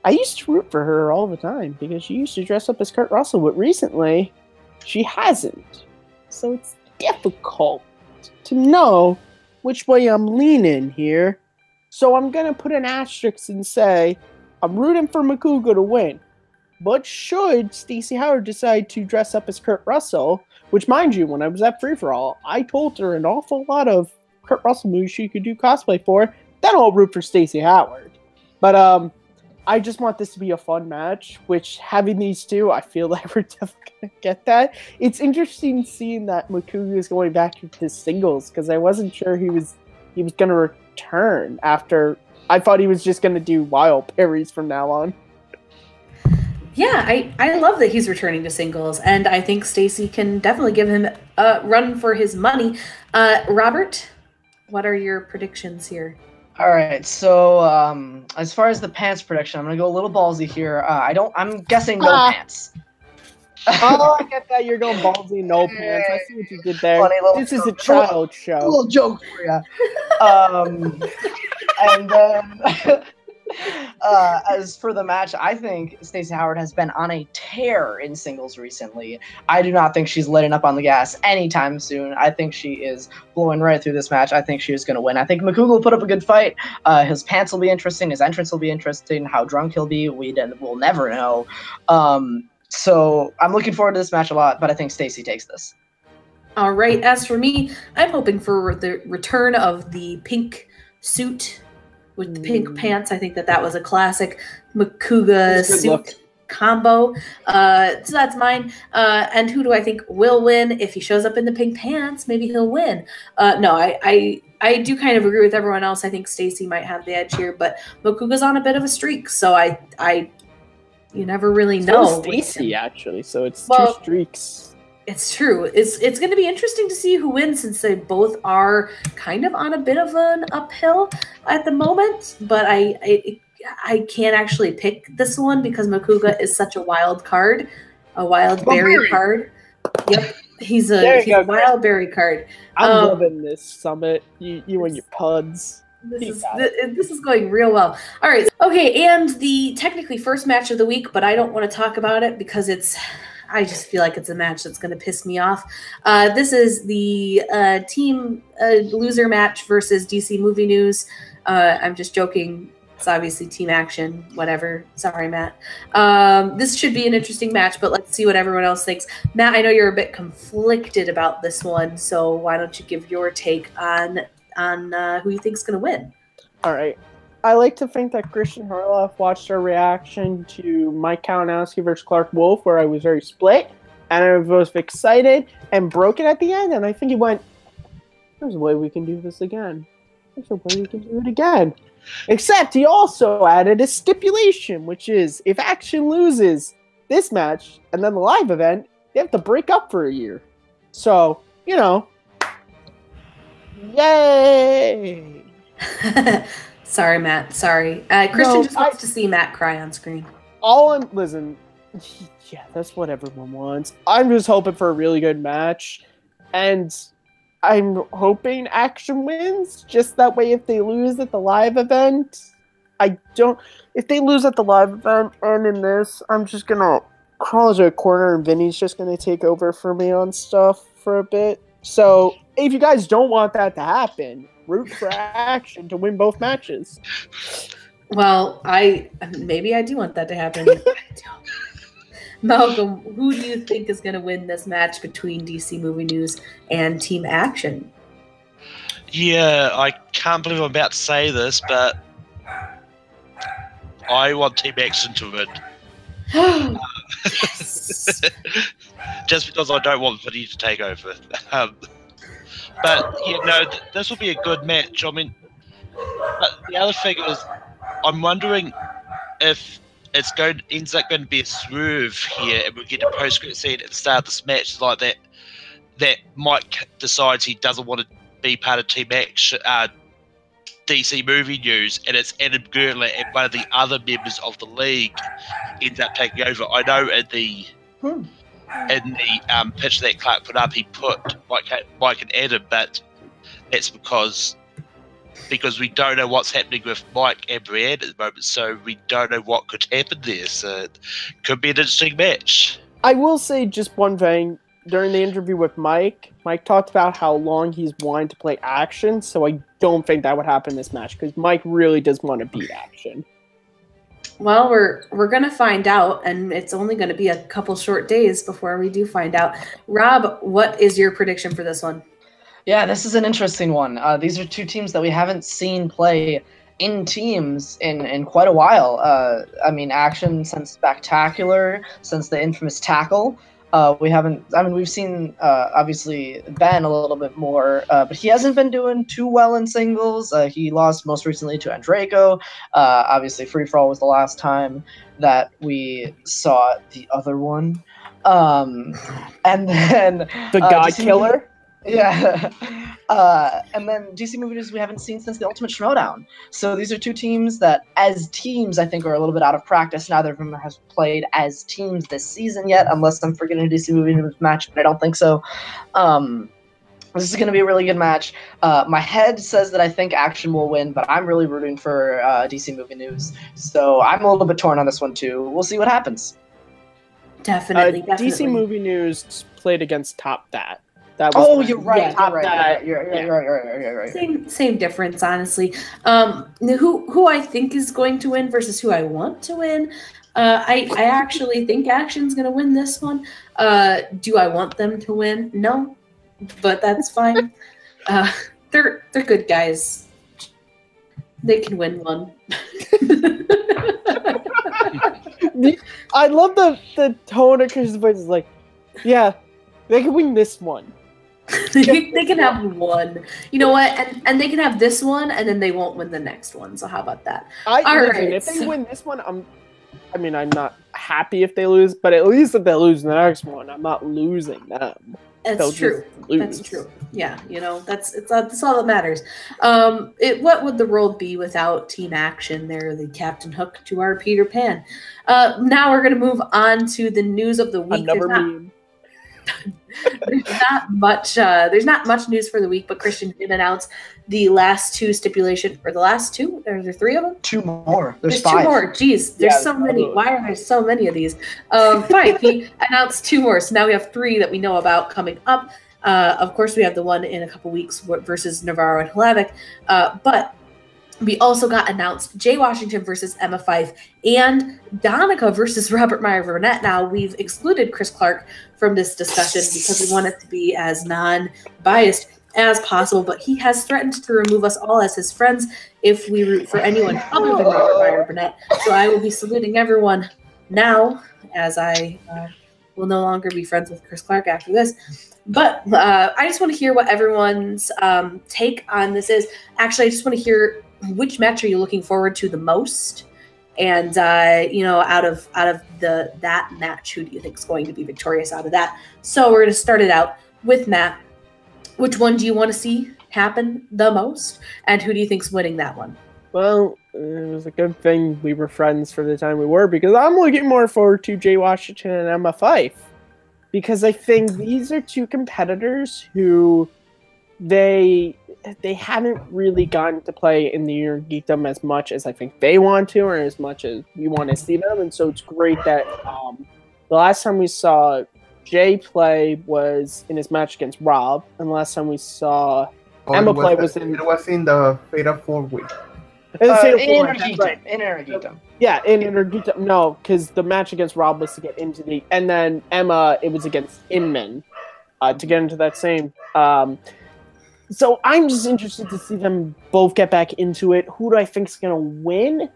Speaker 2: I used to root for her all the time because she used to dress up as Kurt Russell, but recently she hasn't. So it's difficult to know which way I'm leaning here. So I'm going to put an asterisk and say I'm rooting for Makuga to win. But should Stacey Howard decide to dress up as Kurt Russell, which, mind you, when I was at Free For All, I told her an awful lot of Kurt Russell movies she could do cosplay for, then I'll root for Stacey Howard. But I just want this to be a fun match, which, having these two, I feel like we're definitely going to get that. It's interesting seeing that Makuga is going back into singles, because I wasn't sure he was going to return after. I thought he was just going to do wild parries from now on.
Speaker 1: Yeah, I love that he's returning to singles, and I think Stacey can definitely give him a run for his money. Robert, what are your predictions here?
Speaker 3: All right, so as far as the pants prediction, I'm gonna go a little ballsy here. I'm guessing no pants.
Speaker 2: Oh, I get that. You're going ballsy, no pants. I see what you did there. This is a child show.
Speaker 3: A little joke for you. And then, as for the match, I think Stacey Howard has been on a tear in singles recently. I do not think she's letting up on the gas anytime soon. I think she is blowing right through this match. I think she is going to win. I think Makuga will put up a good fight. His pants will be interesting. His entrance will be interesting. How drunk he'll be, we'll never know. So I'm looking forward to this match a lot, but I think Stacey takes this.
Speaker 1: All right. As for me, I'm hoping for the return of the pink suit with the pink pants. I think that was a classic Makuga suit combo. So that's mine. And who do I think will win? If he shows up in the pink pants, maybe he'll win. No, I do kind of agree with everyone else. I think Stacey might have the edge here, but Makuga's on a bit of a streak, so you never really know.
Speaker 2: Stacey, actually, so it's two streaks.
Speaker 1: It's true. It's going to be interesting to see who wins, since they both are kind of on a bit of an uphill at the moment. But I can't actually pick this one because Makuga is such a wild card, a wild berry card. Yep, he's a wild berry card.
Speaker 2: I'm loving this summit. You and your puds.
Speaker 1: This is going real well. All right. Okay, and the technically first match of the week, but I don't want to talk about it because I just feel like it's a match that's going to piss me off. This is the team loser match versus DC Movie News. I'm just joking. It's obviously team action, whatever. Sorry, Matt. This should be an interesting match, but let's see what everyone else thinks. Matt, I know you're a bit conflicted about this one, so why don't you give your take on who you think's going to win?
Speaker 2: All right. I like to think that Christian Harloff watched our reaction to Mike Kalinowski versus Clark Wolf, where I was very split, and I was excited and broke it at the end, and I think he went, there's a way we can do this again. There's a way we can do it again. Except he also added a stipulation, which is if Action loses this match and then the live event, they have to break up for a year. So, you know, yay!
Speaker 1: Sorry, Matt. Sorry. Christian just wants to see Matt cry on screen.
Speaker 2: Listen, yeah, that's what everyone wants. I'm just hoping for a really good match, and I'm hoping Action wins. Just that way, if they lose at the live event, if they lose at the live event and in this, I'm just gonna crawl into a corner, and Vinny's just gonna take over for me on stuff for a bit. So, if you guys don't want that to happen, root for Action to win both matches.
Speaker 1: Well, maybe I do want that to happen. Malcolm, who do you think is going to win this match between DC Movie News and Team Action?
Speaker 7: Yeah, I can't believe I'm about to say this, but I want Team Action to win.
Speaker 1: Yes.
Speaker 7: Just because I don't want Vinny to take over. But, this will be a good match. I mean, but the other thing is, I'm wondering if ends up going to be a swerve here, and we get a post-credit scene at the start of this match like that Mike decides he doesn't want to be part of Team Action, DC Movie News, and it's inadvertently, and one of the other members of the league ends up taking over. I know in the pitch that Clark put up, he put Mike and Adam, but that's because we don't know what's happening with Mike and Brianne at the moment, so we don't know what could happen there. So it could be an interesting match.
Speaker 2: I will say just one thing. During the interview with Mike talked about how long he's wanted to play Action, so I don't think that would happen in this match, because Mike really does want to beat Action.
Speaker 1: Well, we're going to find out, and it's only going to be a couple short days before we do find out. Rob, what is your prediction for this one?
Speaker 3: Yeah, this is an interesting one. These are two teams that we haven't seen play in teams in quite a while. I mean, Action since Spectacular, since the infamous Tackle. We've seen, obviously, Ben a little bit more, but he hasn't been doing too well in singles. He lost most recently to Andreyko. Obviously, Free For All was the last time that we saw the other one. And then...
Speaker 2: The God Killer?
Speaker 3: Yeah. And then DC Movie News we haven't seen since the Ultimate Schmoedown. So these are two teams that, as teams, I think are a little bit out of practice. Neither of them has played as teams this season yet, unless I'm forgetting a DC Movie News match, but I don't think so. This is going to be a really good match. My head says that I think Action will win, but I'm really rooting for DC Movie News. So I'm a little bit torn on this one, too. We'll see what happens.
Speaker 1: Definitely.
Speaker 2: DC Movie News played against Top That.
Speaker 3: You're right.
Speaker 1: Yeah,
Speaker 3: You're right.
Speaker 1: Same difference, honestly. Who I think is going to win versus who I want to win. I actually think Action's going to win this one. Do I want them to win? No, but that's fine. They're good guys. They can win one.
Speaker 2: I love the tone of Chris's voice. Is like, yeah, they can win this one.
Speaker 1: they can have one. You know what? And they can have this one, and then they won't win the next one. So how about that?
Speaker 2: If they win this one, I'm not happy if they lose, but at least if they lose the next one, I'm not losing them.
Speaker 1: That's true. That's true. Yeah, that's all that matters. What would the world be without Team Action? They're the Captain Hook to our Peter Pan. Now we're going to move on to the news of the week. There's not much news for the week, but Christian did announce the last two stipulation, or the last two? Are there three of them?
Speaker 3: Two more. There's
Speaker 1: 5. 2 more. Jeez, there's so many.
Speaker 2: Probably.
Speaker 1: Why are there so many of these? Fine. He announced 2 more, so now we have 3 that we know about coming up. Of course, we have the one in a couple weeks versus Navarro and Hlavik. But we also got announced Jay Washington versus Emma Fyffe and Donica versus Robert Meyer Burnett. Now, we've excluded Chris Clark from this discussion because we want it to be as non-biased as possible, but he has threatened to remove us all as his friends if we root for anyone other than Robert Meyer Burnett. So I will be saluting everyone now, as I will no longer be friends with Chris Clark after this. But I just want to hear what everyone's take on this is. Actually, I just want to hear which match are you looking forward to the most, and out of that match, who do you think is going to be victorious out of that? So we're going to start it out with Matt. Which one do you want to see happen the most, and who do you think's winning that one?
Speaker 2: Well, it was a good thing we were friends for the time we were, because I'm looking more forward to Jay Washington and Emma Fyffe, because I think these are two competitors who they haven't really gotten to play in the Inner Geekdom as much as I think they want to, or as much as we want to see them. And so it's great that the last time we saw Jay play was in his match against Rob, and the last time we saw Emma play was in
Speaker 6: the Fatal 4-Way.
Speaker 3: In Inner Geekdom.
Speaker 2: Yeah, in Inner Geekdom. No, because the match against Rob was to get into the, and then Emma, it was against Inman to get into that same. So I'm just interested to see them both get back into it. Who do I think is going to win?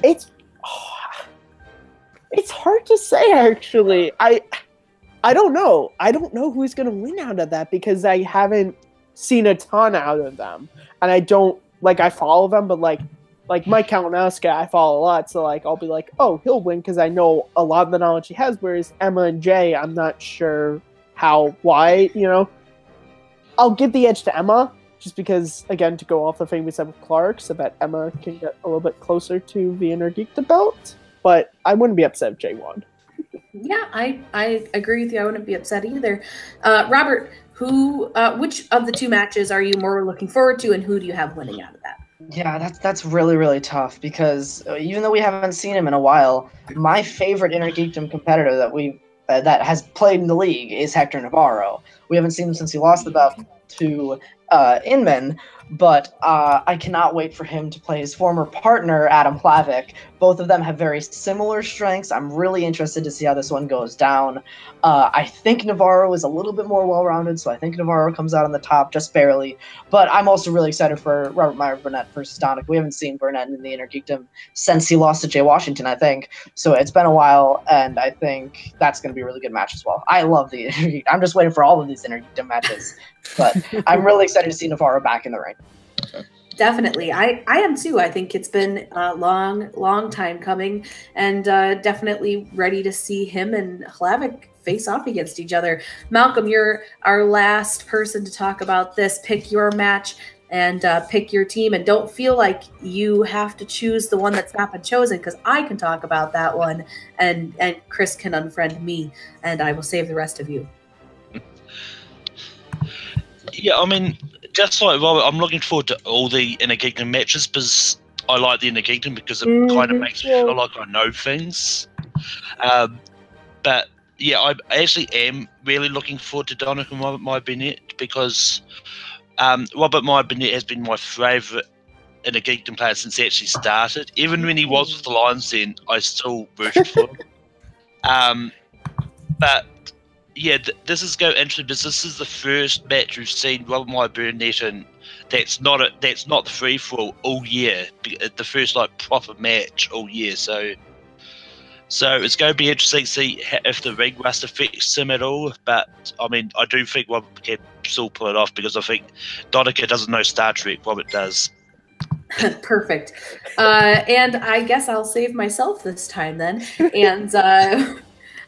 Speaker 2: It's hard to say, actually. I don't know. I don't know who's going to win out of that, because I haven't seen a ton out of them. And I don't, I follow them, but like Mike Kalinowski, I follow a lot. So I'll be like, oh, he'll win because I know a lot of the knowledge he has. Whereas Emma and Jay, I'm not sure why. I'll give the edge to Emma, just because, again, to go off the thing we said with Clark, so that Emma can get a little bit closer to the Inner Geekdom belt. But I wouldn't be upset if Jay won.
Speaker 1: Yeah, I agree with you. I wouldn't be upset either. Robert, which of the two matches are you more looking forward to, and who do you have winning out of that?
Speaker 3: Yeah, that's really, really tough, because even though we haven't seen him in a while, my favorite Inner Geekdom competitor that has played in the league is Hector Navarro. We haven't seen him since he lost the belt to Inman, but I cannot wait for him to play his former partner, Adam Plavik. Both of them have very similar strengths. I'm really interested to see how this one goes down. I think Navarro is a little bit more well-rounded, so I think Navarro comes out on the top just barely. But I'm also really excited for Robert Meyer Burnett versus Donica. We haven't seen Burnett in the Inner Geekdom since he lost to Jay Washington, I think. So it's been a while, and I think that's going to be a really good match as well. I love the Inner Geekdom. I'm just waiting for all of these Inner Geekdom matches. But I'm really excited to see Navarro back in the ring.
Speaker 1: Definitely. I am too. I think it's been a long time coming, and definitely ready to see him and Hlavik face off against each other. Malcolm, you're our last person to talk about this. Pick your match and pick your team, and don't feel like you have to choose the one that's not been chosen, because I can talk about that one, and Chris can unfriend me, and I will save the rest of you.
Speaker 7: Yeah, I mean, just like Robert, I'm looking forward to all the Inner Geekdom matches, because I like the Inner Geekdom because it kind of makes me feel like I know things. But yeah, I actually am really looking forward to Donica and Robert Meyer Burnett, because Robert Meyer Burnett has been my favourite Inner Geekdom player since he actually started. Even when he was with the Lions, then I still rooted for him. But yeah, this is going interesting, because this is the first match we've seen Robert Meyer Burnett, and that's not the free for all year. The first proper match all year. So it's going to be interesting to see if the ring rust affects him at all. But I mean, I do think Robert can still pull it off, because I think Donica doesn't know Star Trek. Robert does.
Speaker 1: Perfect. And I guess I'll save myself this time then. And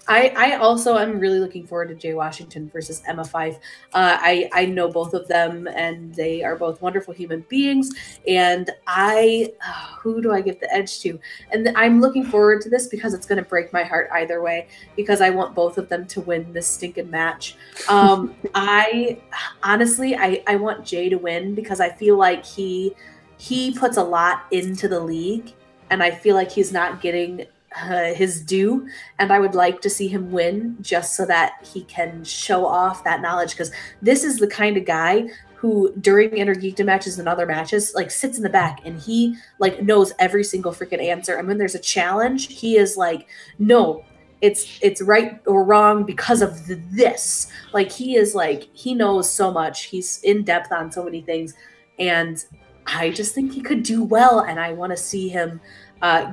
Speaker 1: I also am really looking forward to Jay Washington versus Emma Fyffe. I know both of them, and they are both wonderful human beings. And who do I give the edge to? And I'm looking forward to this because it's going to break my heart either way, because I want both of them to win this stinking match. I honestly want Jay to win, because I feel like he puts a lot into the league, and I feel like he's not getting his due, and I would like to see him win, just so that he can show off that knowledge, because this is the kind of guy who during Intergeekdom matches and other matches, like sits in the back and he like knows every single freaking answer. And when there's a challenge, he is like, no, it's right or wrong because of this. Like he is like, he knows so much. He's in depth on so many things. And I just think he could do well. And I want to see him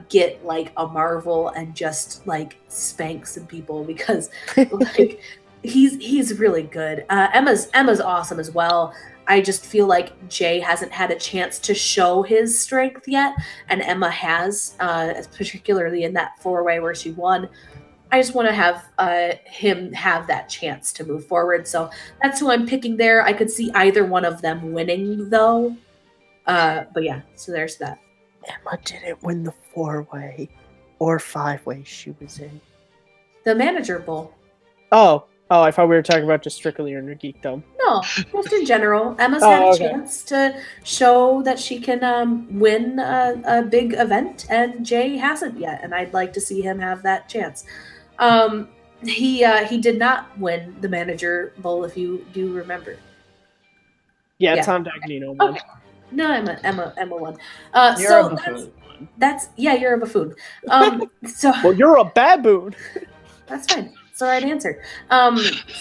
Speaker 1: get like a Marvel and just like spank some people because like he's really good. Emma's awesome as well. I just feel like Jay hasn't had a chance to show his strength yet, and Emma has, particularly in that 4-way where she won. I just want to have him have that chance to move forward. So that's who I'm picking there. I could see either one of them winning, though. But yeah, so there's that.
Speaker 2: Emma didn't win the 4-way or 5-way she was in.
Speaker 1: The Manager Bowl.
Speaker 2: Oh, I thought we were talking about just strictly under Geekdom.
Speaker 1: No, just in general. Emma's had a chance to show that she can win a big event, and Jay hasn't yet, and I'd like to see him have that chance. He did not win the Manager Bowl, if you do remember.
Speaker 2: Yeah. Tom Dagnino won.
Speaker 1: Okay. No, Emma won.
Speaker 3: You're a buffoon.
Speaker 1: You're a buffoon.
Speaker 2: Well, you're a baboon.
Speaker 1: That's fine. It's the right answer.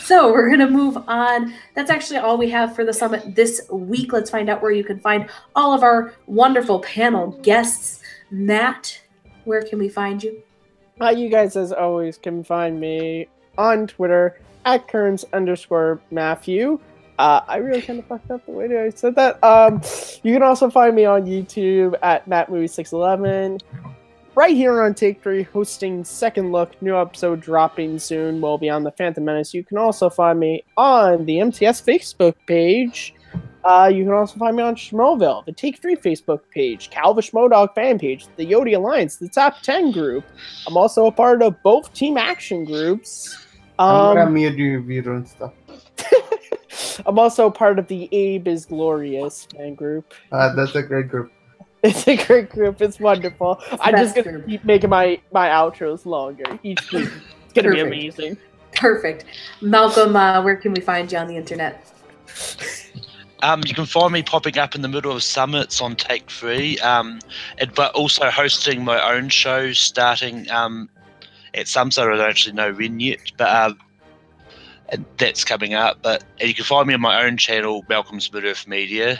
Speaker 1: So we're going to move on. That's actually all we have for the summit this week. Let's find out where you can find all of our wonderful panel guests. Matt, where can we find you?
Speaker 2: You guys, as always, can find me on Twitter at Kearns_Matthew. I really kind of fucked up the way that I said that. You can also find me on YouTube at MattMovie611. Right here on Take 3, hosting Second Look. New episode dropping soon. Will be on the Phantom Menace. You can also find me on the MTS Facebook page. You can also find me on Schmoeville, the Take 3 Facebook page, Calva Schmoedog fan page, the Yodi Alliance, the Top 10 group. I'm also a part of both team action groups.
Speaker 6: I'm gonna mute you if you don't stop.
Speaker 2: I'm also part of the Abe is Glorious fan group.
Speaker 6: That's a great group.
Speaker 2: It's a great group. It's wonderful. I'm just gonna keep making my outros longer each week. It's gonna be amazing.
Speaker 1: Perfect. Malcolm, where can we find you on the internet?
Speaker 7: You can find me popping up in the middle of summits on Take 3, but also hosting my own show starting at some sort. I don't actually know when yet, but that's coming up. But you can find me on my own channel, Malcolm's Mid-Earth Media,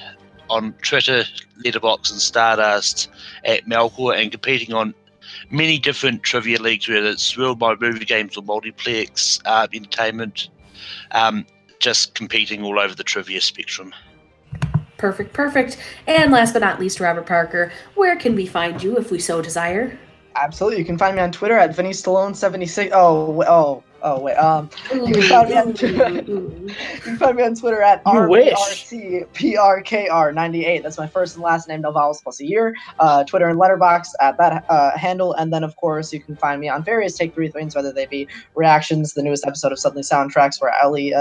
Speaker 7: on Twitter, Letterboxd, and Stardust at Malcor, and competing on many different trivia leagues, whether it's real by movie games or multiplex entertainment. Just competing all over the trivia spectrum.
Speaker 1: Perfect. And last but not least, Robert Parker, where can we find you if we so desire?
Speaker 3: Absolutely. You can find me on Twitter at VinnyStallone76. You can find me on Twitter at RBRCPRKR98. That's my first and last name, no vowels plus a year. Twitter and Letterboxd at that handle. And then, of course, you can find me on various Take 3 things, whether they be Reactions, the newest episode of Suddenly Soundtracks, where Ellie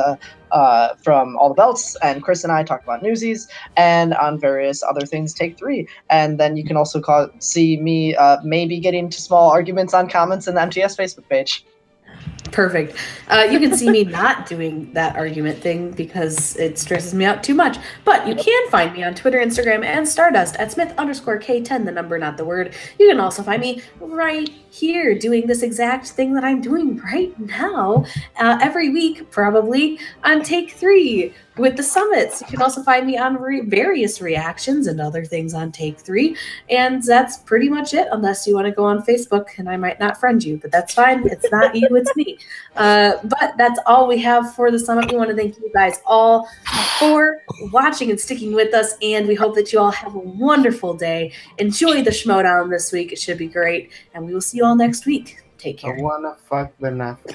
Speaker 3: from All the Belts and Chris and I talk about Newsies, and on various other things, Take 3. And then you can also see me maybe getting into small arguments on comments in the MTS Facebook page.
Speaker 1: Perfect. You can see me not doing that argument thing because it stresses me out too much. But you can find me on Twitter, Instagram, and Stardust at Smith_K10, the number, not the word. You can also find me right here doing this exact thing that I'm doing right now, every week, probably, on Take 3 with the summits. You can also find me on various reactions and other things on Take 3. And that's pretty much it, unless you want to go on Facebook, and I might not friend you, but that's fine. It's not you, it's me. But that's all we have for the summit. We want to thank you guys all for watching and sticking with us, and we hope that you all have a wonderful day. Enjoy the Schmoedown this week. It should be great, and we will see you all next week. Take care.
Speaker 6: I wanna fuck the Nazi.